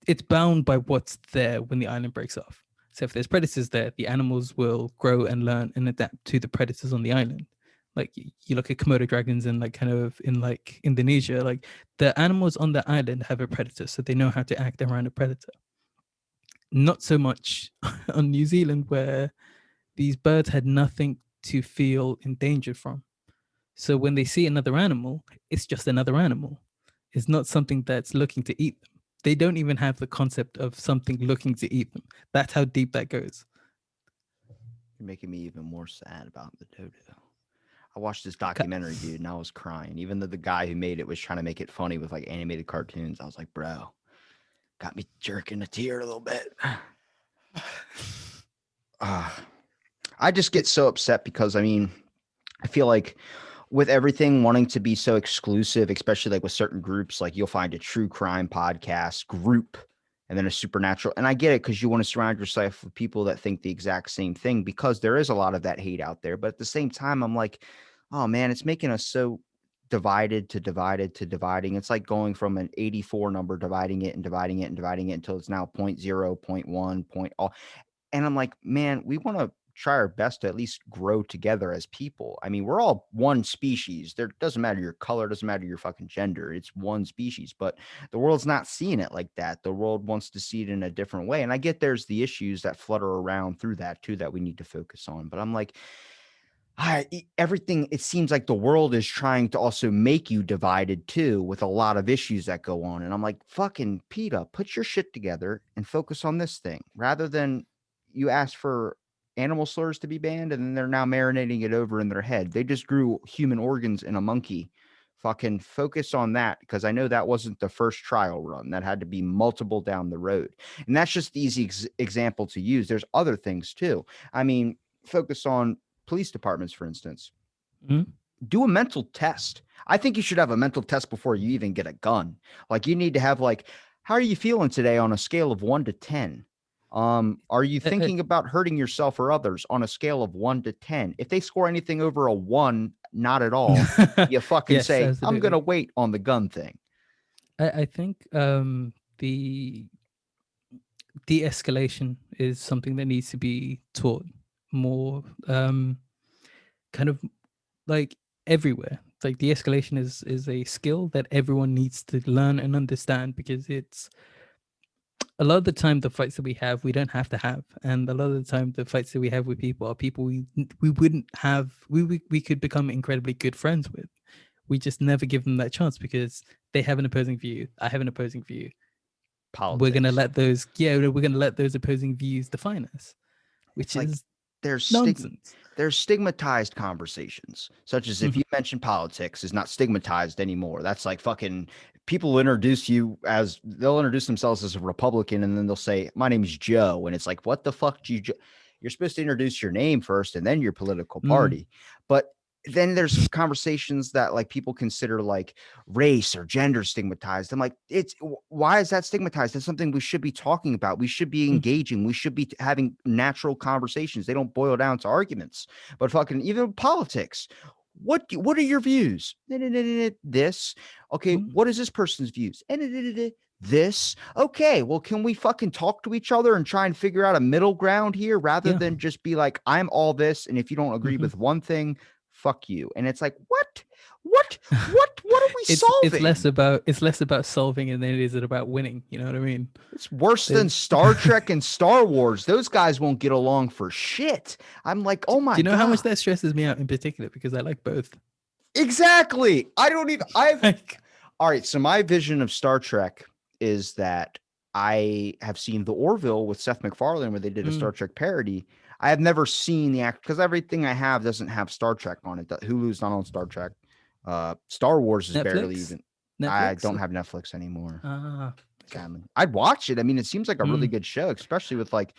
it's bound by what's there when the island breaks off. So if there's predators there, the animals will grow and learn and adapt to the predators on the island. Like you look at Komodo dragons and like kind of in like Indonesia, like the animals on the island have a predator, so they know how to act around a predator. Not so much on New Zealand, where these birds had nothing to feel endangered from. So when they see another animal, it's just another animal. It's not something that's looking to eat them. They don't even have the concept of something looking to eat them. That's how deep that goes. You're making me even more sad about the dodo. I watched this documentary, dude, and I was crying. Even though the guy who made it was trying to make it funny with like animated cartoons, I was like, bro, got me jerking a tear a little bit. I just get so upset because I mean, I feel like with everything wanting to be so exclusive, especially like with certain groups, like you'll find a true crime podcast group and then a supernatural. And I get it because you want to surround yourself with people that think the exact same thing, because there is a lot of that hate out there. But at the same time, I'm like, oh man, it's making us so divided to divided to dividing. It's like going from an 84 number, dividing it and dividing it and dividing it until it's now point 0, point 1, point all. And I'm like, man, we want to try our best to at least grow together as people. I mean, we're all one species. There doesn't matter your color, doesn't matter your fucking gender. It's one species, but the world's not seeing it like that. The world wants to see it in a different way. And I get there's the issues that flutter around through that too that we need to focus on. But I'm like, everything, it seems like the world is trying to also make you divided too, with a lot of issues that go on. And I'm like, fucking PETA, put your shit together and focus on this thing rather than you ask for animal slurs to be banned and then they're now marinating it over in their head. They just grew human organs in a monkey. Fucking focus on that, because I know that wasn't the first trial run. That had to be multiple down the road. And that's just the easy example to use. There's other things too. I mean, focus on police departments, for instance. Mhm. Do a mental test. I think you should have a mental test before you even get a gun. Like, you need to have, like, how are you feeling today on a scale of 1 to 10? Are you Uh, uh, thinking about hurting yourself or others on a scale of 1 to 10? If they score anything over a 1, not at all, you fucking yes, say, I'm going absolutely. to wait on the gun thing. I think the de-escalation is something that needs to be taught more, kind of like everywhere. It's like de-escalation is a skill that everyone needs to learn and understand, because it's a lot of the time the fights that we have we don't have to have, and a lot of the time the fights that we have with people are people we wouldn't have, we could become incredibly good friends with. We just never give them that chance because they have an opposing view, I have an opposing view. We're gonna Politics. let those, yeah, we're gonna let those opposing views define us, It's which like is there's nonsense. there's stigmatized conversations, such as if Mhm. you mention politics is not stigmatized anymore. That's like fucking people introduce you as they'll introduce themselves as a Republican and then they'll say, my name is Joe. And it's like, what the fuck do you, you're supposed to introduce your name first and then your political Mm. party. But then there's conversations that like people consider like race or gender stigmatized. I'm like, it's why is that stigmatized? That's something we should be talking about. We should be Mm. engaging. We should be having natural conversations. They don't boil down to arguments. But fucking even politics. What are your views? This. Okay, Mm. what is this person's views? This. Okay, well, can we fucking talk to each other and try and figure out a middle ground here rather Yeah. than just be like, I'm all this, and if you don't agree Mhm. with one thing, fuck you. And it's like, what? What are we It's solving? less about solving and then it is about winning. You know what I mean? It's worse than There's Star Trek and Star Wars. Those guys won't get along for shit. I'm like, do oh my you know how much God. that stresses me out in particular, because I like both. Exactly. I don't even, I've, Like, all right. So my vision of Star Trek is that I have seen the Orville with Seth MacFarlane where they did a mm, Star Trek parody. I have never seen the act because everything I have doesn't have Star Trek on it. Hulu's not on Star Trek. Star Wars is barely Netflix, even. I Netflix. don't have Netflix anymore. Ah, okay. Sadly, I'd watch it. I mean, it seems like a really Mm, good show, especially with like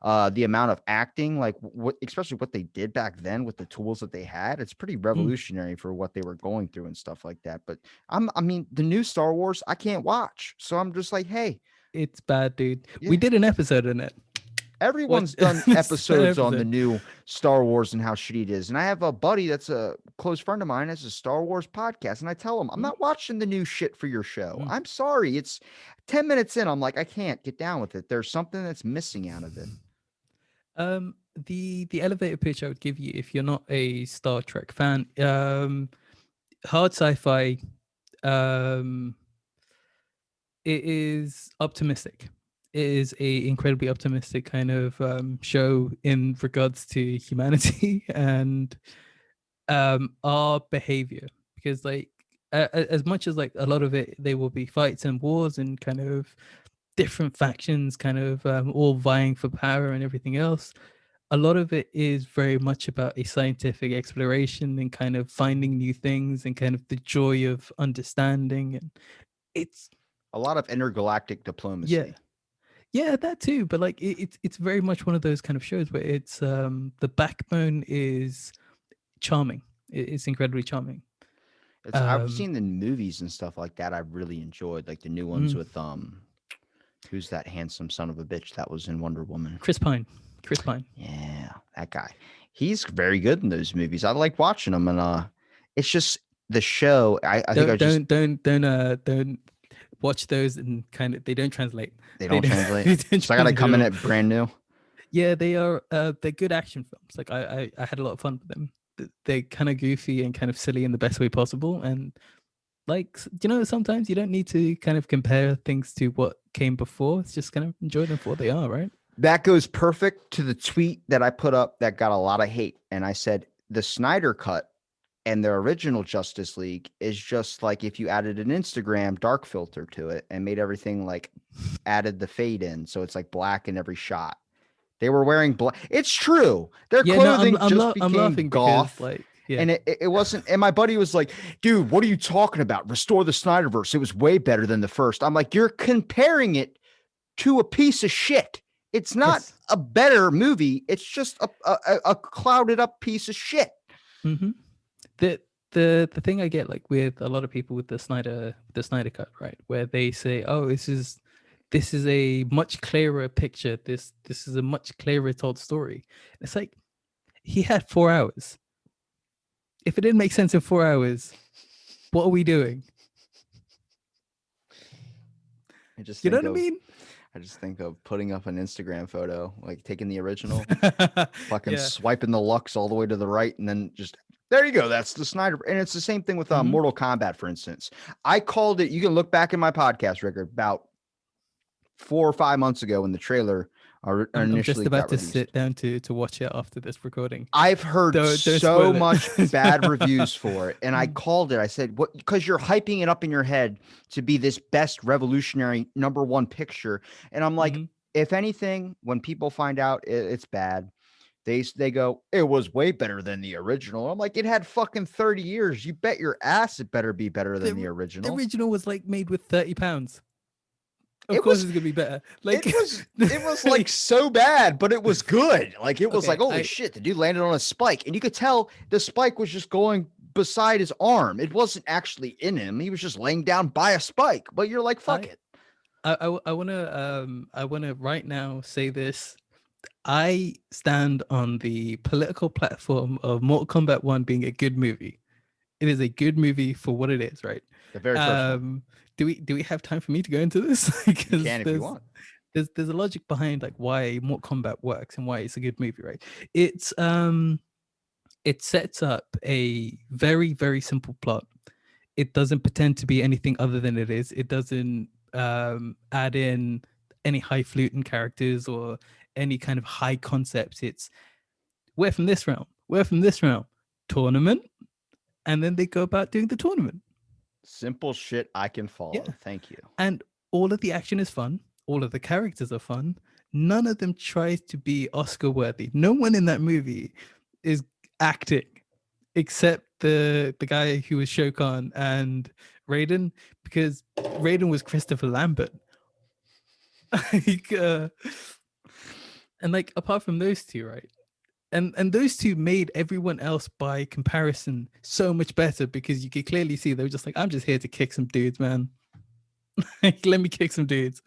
the amount of acting, like what, especially what they did back then with the tools that they had. It's pretty mm. revolutionary for what they were going through and stuff like that. But I mean, the new Star Wars, I can't watch, so I'm just like, hey, It's bad, dude. We yeah. did an episode on it. What? Everyone's done It's an episodes on the episode. new Star Wars and how shitty it is. And I have a buddy that's a close friend of mine, has a Star Wars podcast. And I tell him, I'm Mm, not watching the new shit for your show. mm. I'm sorry. It's 10 minutes in. I'm like, I can't get down with it. There's something that's missing out of it. The elevator pitch I would give you if you're not a Star Trek fan, hard sci-fi, um, it is optimistic. It is a incredibly optimistic kind of show in regards to humanity and our behavior, because like as much as like a lot of it, there will be fights and wars and kind of different factions kind of all vying for power and everything else. A lot of it is very much about a scientific exploration and kind of finding new things and kind of the joy of understanding. And it's, A lot of intergalactic yeah, diplomacy. yeah, that too. But like it's very much one of those kind of shows where it's the backbone is charming. It's incredibly charming. It's I've um seen the movies and stuff like that. I've really enjoyed like the new ones mm, with who's that handsome son of a bitch that was in Wonder Woman? Chris Pine. Chris Pine. Yeah, that guy. He's very good in those movies. I like watching them, and it's just the show. I think I don't just don't don't don't watch those, and kind of they don't translate. they They don't don't, translate. they don't So I got to translate come at in all. at brand new. Yeah, they are. They're good action films. Like I had a lot of fun with them. They're kind of goofy and kind of silly in the best way possible. And like, sometimes you don't need to kind of compare things to what came before. It's just kind of enjoy them for what they are, right? That goes perfect to the tweet that I put up that got a lot of hate. And I said, the Snyder cut and the original Justice League is just like if you added an Instagram dark filter to it and made everything like added the fade in. So it's like black in every shot. They were wearing black. It's true. Their Yeah, no, clothing just I'm became laughing because goth. like, yeah. And it wasn't. And my buddy was like, dude, what are you talking about? Restore the Snyderverse. It was way better than the first. I'm like, you're comparing it to a piece of shit. It's not Yes. a better movie. It's just a clouded up piece of shit. Mm-hmm. The thing I get like with a lot of people with the Snyder cut, right, where they say, "Oh, this is a much clearer picture. This is a much clearer told story." It's like he had 4 hours. If it didn't make sense in 4 hours, what are we doing? I just You know think what I of mean? I just think of putting up an Instagram photo, like taking the original, fucking Yeah. swiping the Lux all the way to the right, and then just there you go. That's the Snyder. And it's the same thing with Mhm. Mortal Kombat, for instance. I called it. You can look back in my podcast record about 4 or 5 months ago when the trailer I'm just initially about got to released. sit down to watch it after this recording. I've heard Don't so spoil it. much bad reviews for it. And I called it. I said, what? Because you're hyping it up in your head to be this best revolutionary #1 picture. And I'm like, Mhm. if anything, when people find out it's bad, they go, it was way better than the original. I'm like, it had fucking 30 years. You bet your ass it better be better than the The original. original was like made with £30. Of It course, was it's gonna be better. it Like, was it was like so bad, but it was good. Like it was like, okay, holy shit, the dude landed on a spike. And you could tell the spike was just going beside his arm. It wasn't actually in him. He was just laying down by a spike. But you're like, fuck I, it. I wanna right now say this. I stand on the political platform of Mortal Kombat 1 being a good movie. It is a good movie for what it is, right? The very first one. Um, do we have time for me to go into this? You Because can if you there's want. there's a logic behind like why Mortal Kombat works and why it's a good movie, right? It sets up a very, very simple plot. It doesn't pretend to be anything other than it is. It doesn't add in any highfalutin characters or any kind of high concepts. It's we're from this realm, we're from this realm, tournament, and then they go about doing the tournament. Simple shit I can Yeah. follow. Thank you. And all of the action is fun. All of the characters are fun. None of them tries to be Oscar worthy. No one in that movie is acting except the guy who was Shokan and Raiden, because Raiden was Christopher Lambert. Like, and like apart from those two, right? And those two made everyone else by comparison so much better because you could clearly see they were just like, I'm just here to kick some dudes, man. Like, let me kick some dudes.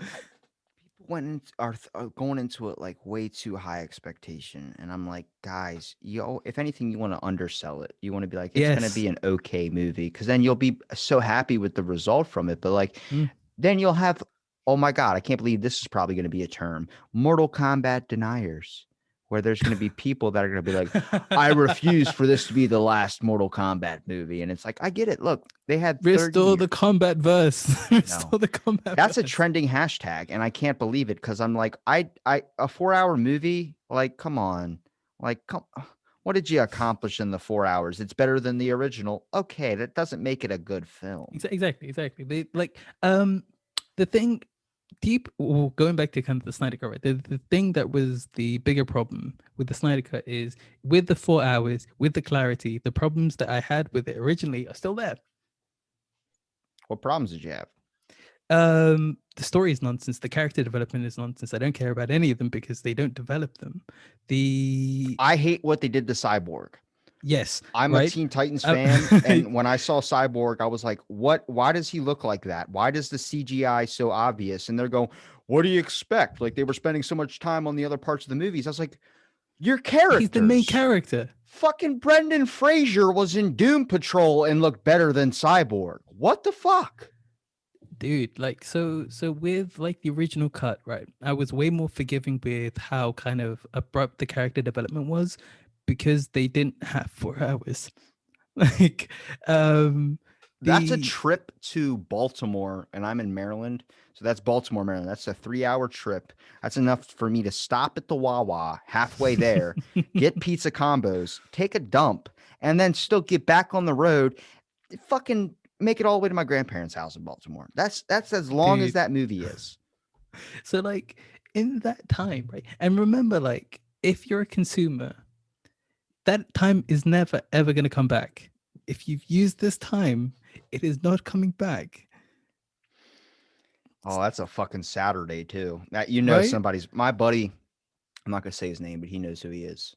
People are going into it like way too high expectation, and I'm like, guys, if anything, you want to undersell it. You want to be like, it's going to Yes. be an okay movie, because then you'll be so happy with the result from it. But like, Mm. then you'll have, oh my god, I can't believe this is probably going to be a term, Mortal Kombat deniers, where there's going to be people that are going to be like, I refuse for this to be the last Mortal Kombat movie, and it's like, I get it. Look, they had 30 Restore years. the combat verse. No. Restore the combat That's a verse. trending hashtag, and I can't believe it because I'm like, a 4 hour movie, like, come on, like, what did you accomplish in the 4 hours? It's better than the original. Okay, that doesn't make it a good film. Exactly. They like the thing going back to kind of the Snyder Cut, right? The thing that was the bigger problem with the Snyder Cut is with the 4 hours, with the clarity, the problems that I had with it originally are still there. What problems did you have? The story is nonsense. The character development is nonsense. I don't care about any of them because they don't develop them. I hate what they did to Cyborg. Yes, I'm a right. Teen Titans fan, and when I saw Cyborg, I was like, what? Why does he look like that? Why does the CGI so obvious? And they're going, what do you expect? Like, they were spending so much time on the other parts of the movies. I was like, your characters. He's the main character. Fucking Brendan Fraser was in Doom Patrol and looked better than Cyborg. What the fuck? Dude, like so with like the original cut, right? I was way more forgiving with how kind of abrupt the character development was because they didn't have 4 hours. Like That's a the trip to Baltimore, and I'm in Maryland. So that's Baltimore, Maryland. That's a 3 hour trip. That's enough for me to stop at the Wawa halfway there, get pizza combos, take a dump, and then still get back on the road, fucking make it all the way to my grandparents' house in Baltimore. That's as long as dude. that movie is. So like in that time, right? And remember, like, if you're a consumer, that time is never ever gonna come back. If you've used this time, it is not coming back. Oh, that's a fucking Saturday too. That Right? somebody's my buddy. I'm not gonna say his name, but he knows who he is.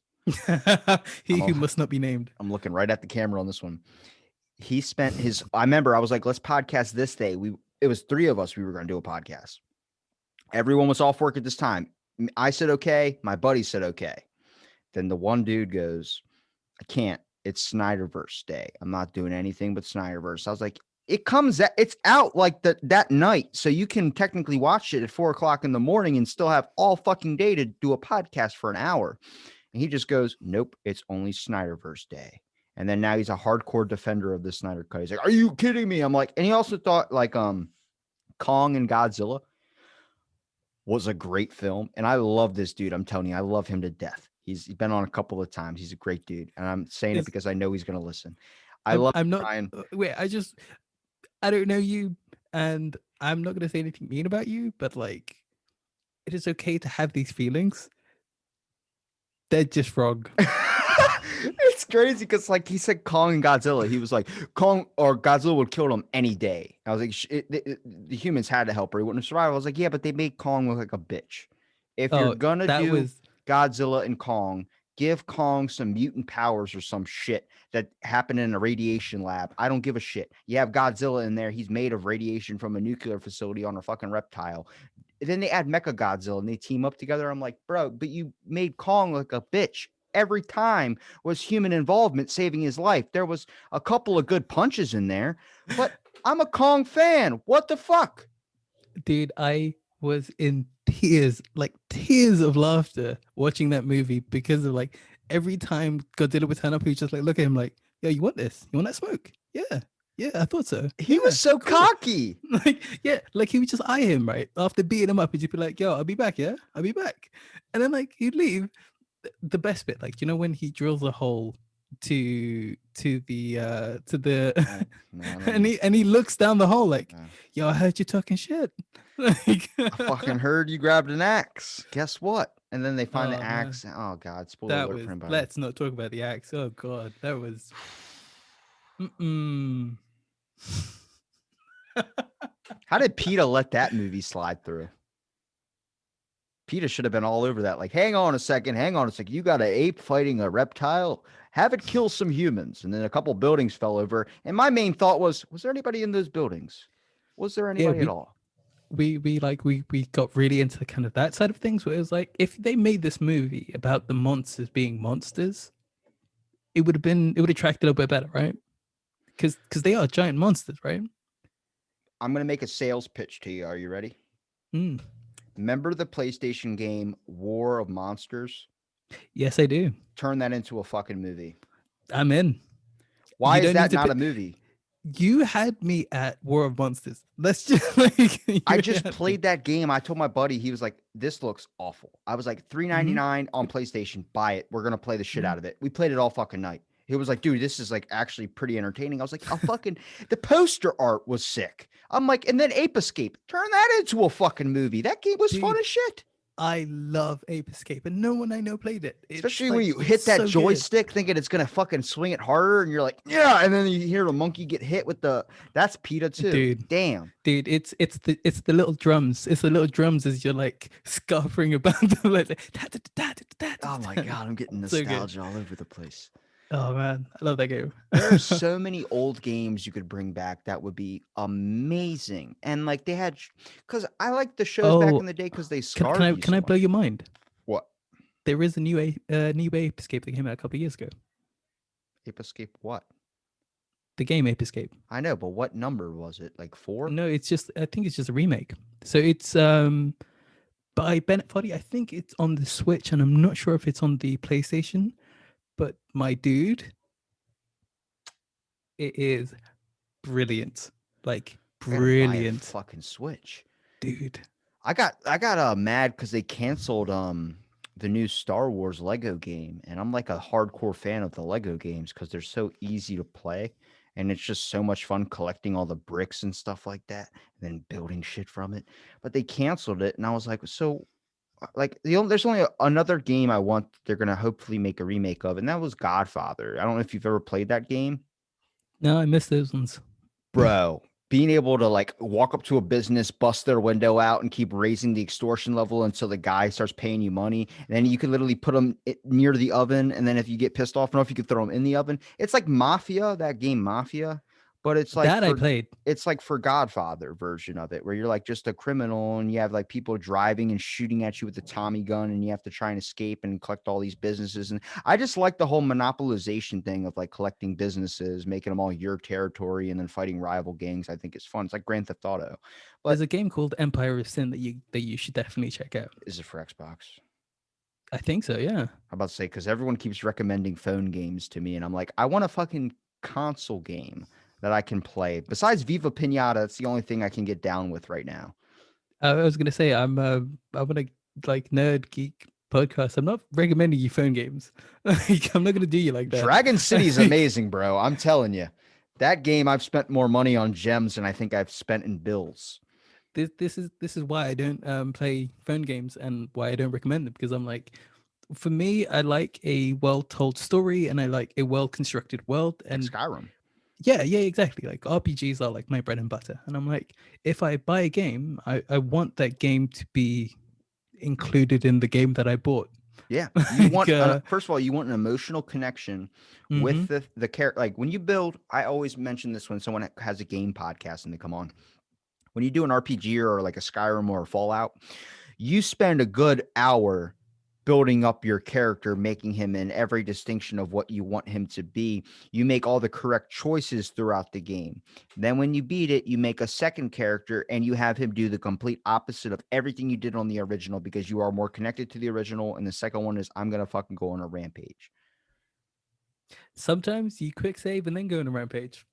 He who I'm must not be named. I'm looking right at the camera on this one. He spent his I remember I was like, let's podcast this day. It was three of us, we were gonna do a podcast. Everyone was off work at this time. I said okay, my buddy said okay. Then the one dude goes, I can't. It's Snyderverse day. I'm not doing anything but Snyderverse. I was like, it's out like that night. So you can technically watch it at 4 o'clock in the morning and still have all fucking day to do a podcast for an hour. And he just goes, nope, it's only Snyderverse day. And then now he's a hardcore defender of the Snyder Cut. He's like, are you kidding me? I'm like, and he also thought like Kong and Godzilla was a great film. And I love this dude. I'm telling you, I love him to death. He's been on a couple of times. He's a great dude. And I'm saying it Is because I know he's going to listen. I I'm love I'm not Brian. wait, I don't know you and I'm not gonna say anything mean about you, but like it is okay to have these feelings. They're just wrong. It's crazy because like he said Kong and Godzilla. He was like, Kong or Godzilla would kill him any day. I was like, the humans had to help her. He wouldn't have survived. I was like, yeah, but they made Kong look like a bitch. If you're Oh, gonna that do was Godzilla and Kong, give Kong some mutant powers or some shit that happened in a radiation lab. I don't give a shit. You have Godzilla in there. He's made of radiation from a nuclear facility on a fucking reptile. Then they add Mecha Godzilla and they team up together. I'm like, bro, but you made Kong like a bitch. Every time was human involvement saving his life. There was a couple of good punches in there, but I'm a Kong fan. What the fuck? dude, I was in tears, like tears of laughter watching that movie because of like every time Godzilla would turn up, he was just like look at him like, yo, you want this? You want that smoke? Yeah. Yeah, I thought so. He was Yeah, so cool. cocky. Like, yeah, like he would just eye him, right? After beating him up, and you'd be like, yo, I'll be back, yeah? I'll be back. And then like he'd leave. The best bit, like, you know, when he drills a hole to Oh, the no, and he looks down the hole like, no. yo, I heard you talking shit. Like I fucking heard you grabbed an axe. Guess what? And then they find the oh man, axe. Oh God, spoiler that alert was for anybody. let's not talk about the axe. Oh god, that was mm-mm. How did PETA let that movie slide through? PETA should have been all over that. Like, hang on a second, hang on a second. You got an ape fighting a reptile. Have it kill some humans. And then a couple buildings fell over. And my main thought was there anybody in those buildings? Was there Yeah, anybody at all? we got really into kind of that side of things where it was like if they made this movie about the monsters being monsters, it would attract a little bit better, right? Because they are giant monsters, right? I'm going to make a sales pitch to you. Are you ready? Mm. Remember the PlayStation game War of Monsters? Yes, I do. Turn that into a fucking movie. I'm in. Why You is don't need that to not a put. movie? You had me at War of Monsters. Let's just like I you just had me. played that game. I told my buddy, he was like, this looks awful. I was like, Mm-hmm. $3.99 on PlayStation. Buy it. We're going to play the shit Mm-hmm. out of it. We played it all fucking night. He was like, dude, this is like actually pretty entertaining. I was like, the poster art was sick. I'm like, and then Ape Escape, turn that into a fucking movie. That game was fun Dude, as shit. I love Ape Escape, and no one I know played it. It's Especially when like you it's hit that so good. joystick thinking it's going to fucking swing it harder. And you're like, yeah. And then you hear the monkey get hit with that's PETA too. Dude, Damn. dude, it's the little drums. It's the little drums as you're like scuffering about the like, Oh my God. I'm getting so good. nostalgia all over the place. Oh man, I love that game. There are so many old games you could bring back that would be amazing. And like they had, because I like the shows back in Oh, the day because they can scarred I you can so I blow much. your mind? What? There is a new Ape Escape that came out a couple of years ago. Ape Escape? What? The game Ape Escape. I know, but what number was it? Like 4? No, it's just I think it's just a remake. So it's by Bennett Foddy. I think it's on the Switch, and I'm not sure if it's on the PlayStation. But my dude, it is brilliant. Like I gotta buy a brilliant, fucking Switch. dude. I got mad because they canceled the new Star Wars Lego game, and I'm like a hardcore fan of the Lego games because they're so easy to play, and it's just so much fun collecting all the bricks and stuff like that, and then building shit from it. But they canceled it, and I was like, so like there's only another game I want they're gonna hopefully make a remake of, and that was Godfather. I don't know if you've ever played that game. No, I missed those ones. Bro, being able to like walk up to a business, bust their window out, and keep raising the extortion level until the guy starts paying you money. And then you can literally put them near the oven. And then if you get pissed off enough, you can throw them in the oven. It's like Mafia, that game Mafia, but That I played. it's like for Godfather version of it, where you're like just a criminal and you have like people driving and shooting at you with a Tommy gun, and you have to try and escape and collect all these businesses. And I just like the whole monopolization thing of like collecting businesses, making them all your territory, and then fighting rival gangs. I think it's fun. It's like Grand Theft Auto, There's but a game called Empire of Sin that you should definitely check out. is it for Xbox? I think so. Yeah. I'm about to say because everyone keeps recommending phone games to me, and I'm like, I want a fucking console game that I can play. Besides Viva Pinata, it's the only thing I can get down with right now. I was gonna say I'm a like nerd geek podcast. I'm not recommending you phone games. Like, I'm not gonna do you like that. Dragon City is amazing, bro. I'm telling you. That game, I've spent more money on gems than I think I've spent in bills. This is why I don't play phone games and why I don't recommend them, because I'm like, for me, I like a well told story and I like a well constructed world. Like And Skyrim. yeah, exactly. Like RPGs are like my bread and butter. And I'm like, if I buy a game, I want that game to be included in the game that I bought. Yeah. You Like, want first of all, you want an emotional connection with mhm. the character. Like when you build, I always mention this when someone has a game podcast and they come on. When you do an RPG or like a Skyrim or a Fallout, you spend a good hour building up your character, making him in every distinction of what you want him to be. You make all the correct choices throughout the game. Then when you beat it, you make a second character and you have him do the complete opposite of everything you did on the original because you are more connected to the original. And the second one is I'm gonna fucking go on a rampage. Sometimes you quick save and then go on a rampage.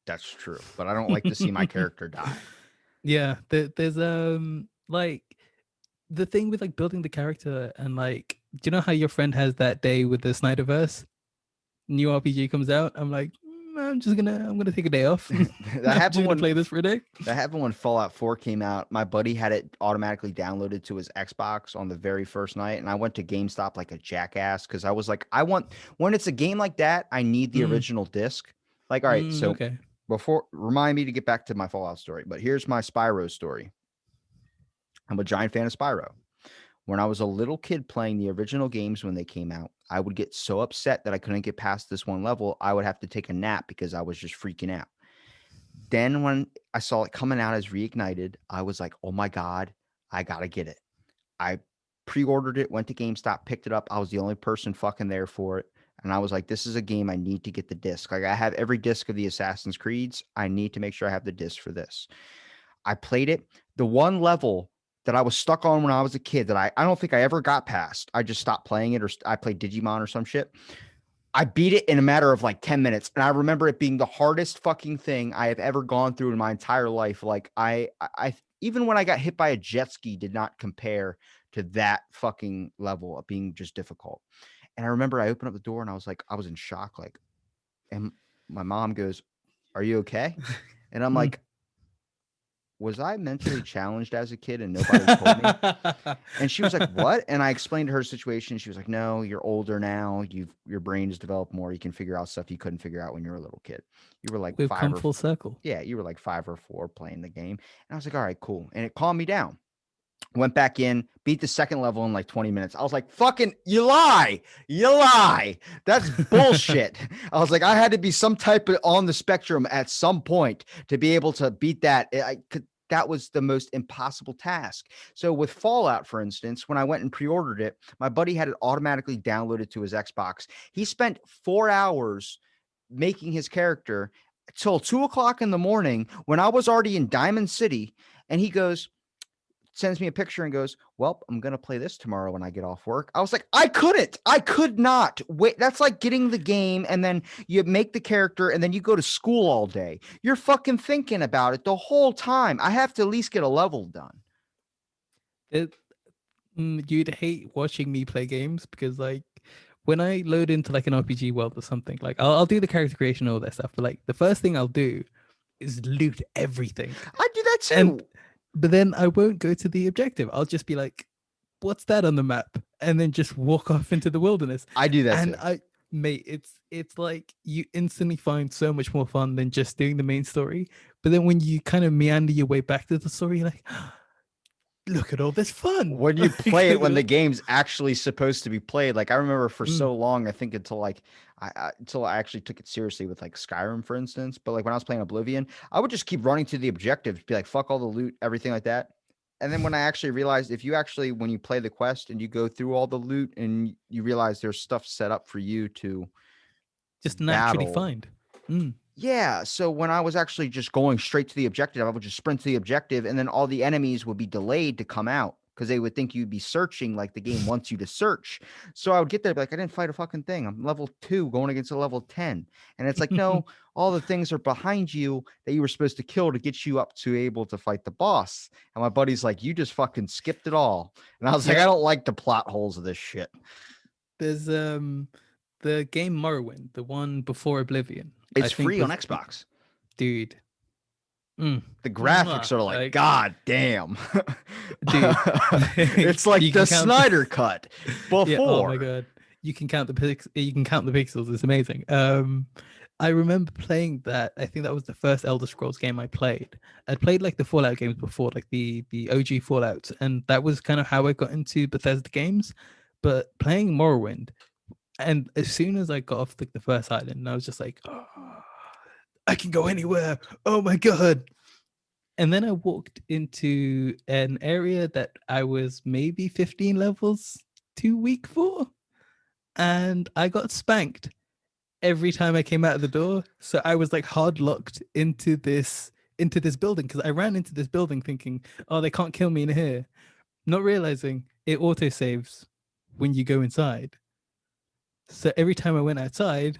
That's true. But I don't like to see my character die. Yeah, there's like the thing with like building the character and like, do you know how your friend has that day with the Snyderverse? New RPG comes out. I'm like, I'm gonna take a day off. I'm That just happened gonna when play this for a day. That happened when Fallout 4 came out. My buddy had it automatically downloaded to his Xbox on the very first night, and I went to GameStop like a jackass because I was like, I want when it's a game like that, I need the Mm, original disc. Like, all right, so okay. before remind me to get back to my Fallout story, but here's my Spyro story. I'm a giant fan of Spyro. When I was a little kid playing the original games when they came out, I would get so upset that I couldn't get past this one level. I would have to take a nap because I was just freaking out. Then when I saw it coming out as Reignited, I was like, "Oh my god, I gotta get it." I pre-ordered it, went to GameStop, picked it up. I was the only person fucking there for it, and I was like, "This is a game I need to get the disc. Like I have every disc of the Assassin's Creeds. I need to make sure I have the disc for this." I played it. The one level that I was stuck on when I was a kid that I don't think I ever got past. I just stopped playing it, or I played Digimon or some shit. I beat it in a matter of like 10 minutes. And I remember it being the hardest fucking thing I have ever gone through in my entire life. Like even when I got hit by a jet ski did not compare to that fucking level of being just difficult. And I remember I opened up the door and I was like, I was in shock. Like, and my mom goes, "Are you okay?" And I'm Mm. like, was I mentally challenged as a kid and nobody told me? And she was like, "What?" And I explained her situation. She was like, "No, you're older now. Your brain has developed more. You can figure out stuff you couldn't figure out when you were a little kid. You were like We've five come or full circle. yeah, you were like 5 or 4 playing the game." And I was like, "All right, cool." And it calmed me down. Went back in, beat the second level in like 20 minutes. I was like, "Fucking, you lie. You lie. That's bullshit." I was like, I had to be some type of on the spectrum at some point to be able to beat that. That was the most impossible task. So with Fallout, for instance, when I went and pre-ordered it, my buddy had it automatically downloaded to his Xbox. He spent 4 hours making his character till 2 o'clock in the morning when I was already in Diamond City. And he goes, sends me a picture and goes, "Well, I'm gonna play this tomorrow when I get off work." I was like, I could not wait. That's like getting the game and then you make the character and then you go to school all day. You're fucking thinking about it the whole time. I have to at least get a level done. It, you'd hate watching me play games because like when I load into like an RPG world or something, like I'll do the character creation and all that stuff, but like the first thing I'll do is loot everything. I do that And too. but then I won't go to the objective. I'll just be like, what's that on the map? And then just walk off into the wilderness. I do that And too. mate, it's like you instantly find so much more fun than just doing the main story. But then when you kind of meander your way back to the story, you're like, look at all this fun. When you Like, play it look when at the all- game's actually supposed to be played. Like I remember for Mm, so long, I think until like until I actually took it seriously with like Skyrim, for instance. But like when I was playing Oblivion, I would just keep running to the objectives, be like, fuck all the loot, everything like that. And then when I actually realized if you actually when you play the quest and you go through all the loot and you realize there's stuff set up for you to just naturally battle. find. Mm. Yeah, so when I was actually just going straight to the objective, I would just sprint to the objective, and then all the enemies would be delayed to come out because they would think you'd be searching like the game wants you to search. So I would get there, be like, I didn't fight a fucking thing. I'm level 2 going against a level 10. And it's like, no, all the things are behind you that you were supposed to kill to get you up to able to fight the boss. And my buddy's like, you just fucking skipped it all. And I was like, I Yep. don't like the plot holes of this shit. There's the game Morrowind, the one before Oblivion, I It's think free on was Xbox. dude. Mm, The graphics are like, like god damn. dude, It's like you the can count. Snyder cut Yeah. Oh my before. god, you can count the You can count the pixels. It's amazing. I remember playing that. I think that was the first Elder Scrolls game I played. I'd played like the Fallout games before, like the OG Fallout, and that was kind of how I got into Bethesda games. But playing Morrowind, and as soon as I got off like the first island, I was just like, oh, I can go anywhere. Oh my god. And then I walked into an area that I was maybe 15 levels too weak for. And I got spanked every time I came out of the door. So I was like hard locked into this building because I ran into this building thinking, oh, they can't kill me in here. Not realizing it auto saves when you go inside. So every time I went outside,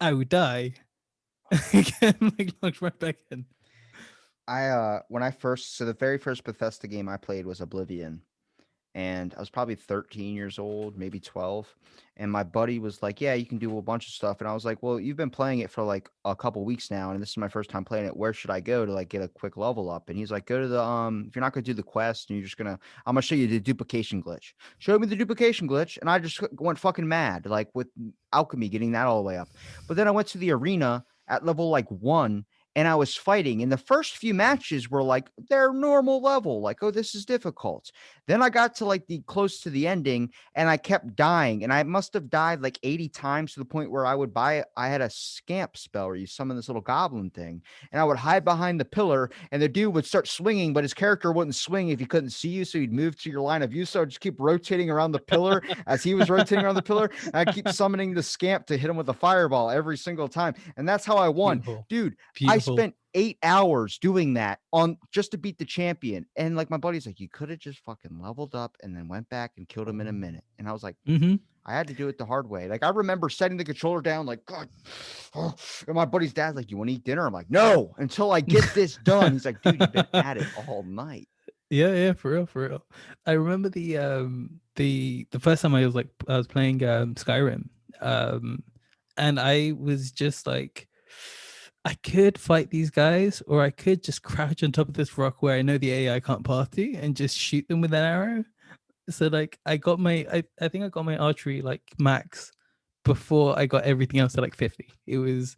I would die. Again, like locked right back in. When I first so the very first Bethesda game I played was Oblivion. And I was probably 13 years old, maybe 12. And my buddy was like, "Yeah, you can do a bunch of stuff." And I was like, "Well, you've been playing it for like a couple weeks now, and this is my first time playing it. Where should I go to like get a quick level up?" And he's like, "Go to the if you're not gonna do the quest and you're just gonna I'm gonna show you the duplication glitch." Showed me the duplication glitch, and I just went fucking mad, like with alchemy, getting that all the way up. But then I went to the arena at level like 1 and I was fighting. And the first few matches were like they're normal level, like, oh, this is difficult. Then I got to like the close to the ending and I kept dying. And I must have died like 80 times to the point where I had a scamp spell where you summon this little goblin thing. And I would hide behind the pillar and the dude would start swinging, but his character wouldn't swing if he couldn't see you. So he'd move to your line of view. So I'd just keep rotating around the pillar as he was rotating around the pillar. And I keep summoning the scamp to hit him with a fireball every single time. And that's how I won. Beautiful. Dude, I Beautiful. spent 8 hours doing that on just to beat the champion. And like my buddy's like, you could have just fucking leveled up and then went back and killed him in a minute. And I was like, Mm-hmm. I had to do it the hard way. Like I remember setting the controller down, like, God. Oh. And my buddy's dad's like, you want to eat dinner? I'm like, no, until I get this done. He's like, dude, you've been at it all night. Yeah, yeah, for real, for real. I remember the first time I was playing Skyrim, um, and I was just like, I could fight these guys, or I could just crouch on top of this rock where I know the AI can't pass to, and just shoot them with an arrow. So like, I think I got my archery like max before I got everything else to like 50. It was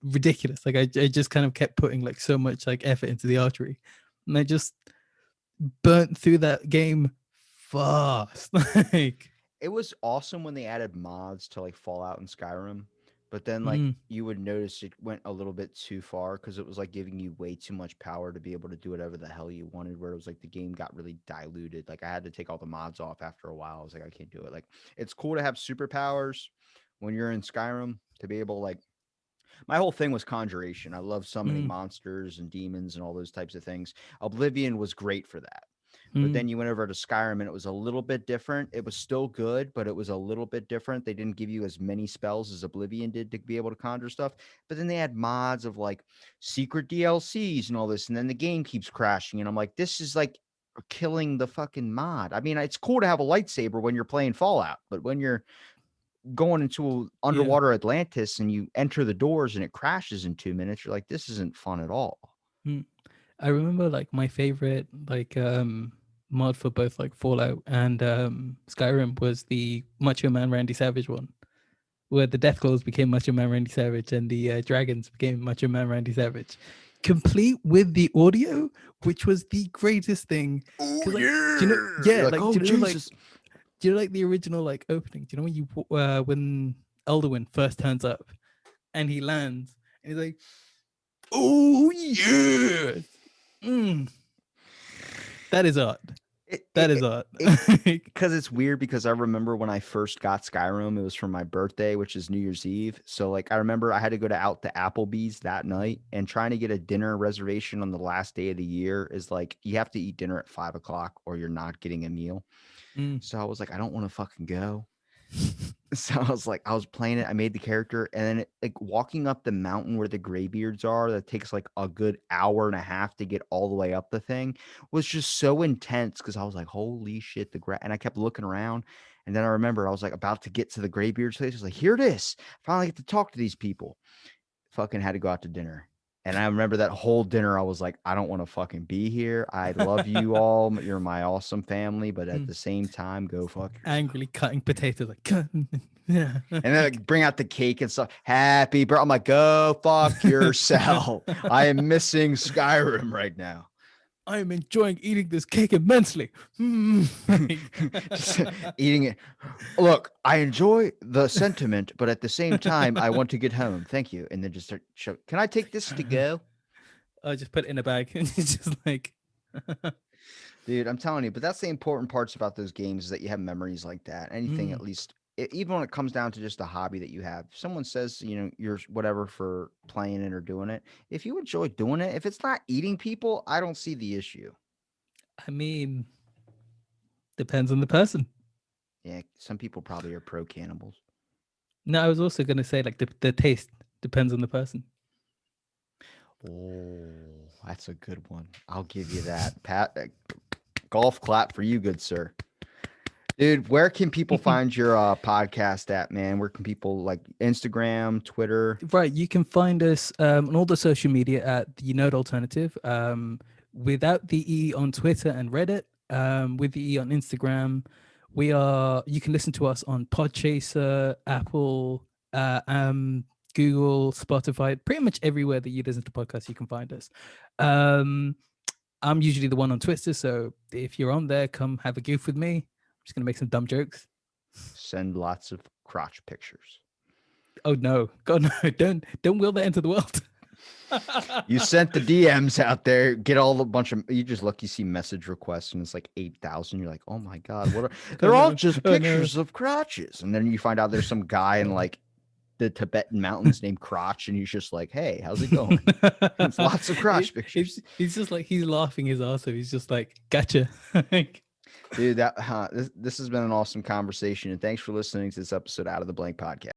ridiculous. Like I just kind of kept putting like so much like effort into the archery, and I just burnt through that game fast. Like, It was awesome when they added mods to like Fallout and Skyrim, but then like mm, you would notice it went a little bit too far because it was like giving you way too much power to be able to do whatever the hell you wanted. Where it was like the game got really diluted. Like I had to take all the mods off after a while. I was like, I can't do it. Like it's cool to have superpowers when you're in Skyrim to be able to like My whole thing was conjuration. I love summoning Mm, monsters and demons and all those types of things. Oblivion was great for that. But mm, then you went over to Skyrim and it was a little bit different. It was still good, but it was a little bit different. They didn't give you as many spells as Oblivion did to be able to conjure stuff. But then they had mods of like secret DLCs and all this. And then the game keeps crashing. And I'm like, this is like killing the fucking mod. I mean, it's cool to have a lightsaber when you're playing Fallout, but when you're going into yeah. underwater Atlantis and you enter the doors and it crashes in 2 minutes, you're like, this isn't fun at all. Mm. I remember like my favorite like mod for both like Fallout and Skyrim was the Macho Man Randy Savage one, where the Deathclaws became Macho Man Randy Savage and the dragons became Macho Man Randy Savage, complete with the audio, which was the greatest thing. Oh Because like, do you know? yeah, Yeah, you're like, like oh Jesus. do you know like the original like opening? Do you know when when Elderwin first turns up and he lands and he's like, oh yeah, mm, that is art. It, That it, is art. because it's weird because I remember when I first got Skyrim, it was for my birthday, which is New Year's Eve. So like I remember I had to go to out to Applebee's that night and trying to get a dinner reservation on the last day of the year is like you have to eat dinner at 5 o'clock or you're not getting a meal. Mm. So I was like, I don't want to fucking go. So I was like, I was playing it. I made the character, and then like walking up the mountain where the graybeards are, that takes like a good hour and a half to get all the way up the thing, was just so intense because I was like, holy shit, and I kept looking around, and then I remember I was like about to get to the graybeards place. I was like, here it is. Finally get to talk to these people. Fucking had to go out to dinner. And I remember that whole dinner, I was like, I don't want to fucking be here. I love you all. You're my awesome family, but at Mm. the same time, go fuck yourself. Angrily cutting potatoes like yeah. And then like, bring out the cake and stuff. Happy birthday. I'm like, go fuck yourself. I am missing Skyrim right now. I am enjoying eating this cake immensely. Just eating it. Look, I enjoy the sentiment, but at the same time, I want to get home. Thank you. And then just start can I take this to go? I just put it in a bag and it's just like Dude, I'm telling you, but that's the important parts about those games is that you have memories like that. Anything, at least, even when it comes down to just a hobby that you have. If someone says, you're whatever for playing it or doing it. If you enjoy doing it, if it's not eating people, I don't see the issue. I mean, depends on the person. Yeah, some people probably are pro cannibals. No, I was also gonna say like the taste depends on the person. Oh, that's a good one. I'll give you that. Pat, golf clap for you, good sir. Dude, where can people find your podcast at, man? Where can people like Instagram, Twitter? Right, you can find us on all the social media at the Nerd Alternative, without the E on Twitter and Reddit, with the E on Instagram. You can listen to us on Podchaser, Apple, Google, Spotify, pretty much everywhere that you listen to podcasts, you can find us. I'm usually the one on Twitter, so if you're on there, come have a goof with me. I'm just gonna make some dumb jokes. Send lots of crotch pictures. Oh no, God no! Don't will that into the world. You sent the DMs out there, get all the bunch of you just look, you see message requests and it's like 8,000. You're like, oh my God, what are they're all just pictures of crotches. And then you find out there's some guy in like the Tibetan mountains named Crotch, and he's just like, hey, how's it going? It's lots of crotch pictures. He's just like he's laughing his ass off. He's just like, gotcha. Dude, this has been an awesome conversation, and thanks for listening to this episode Out of the Blank podcast.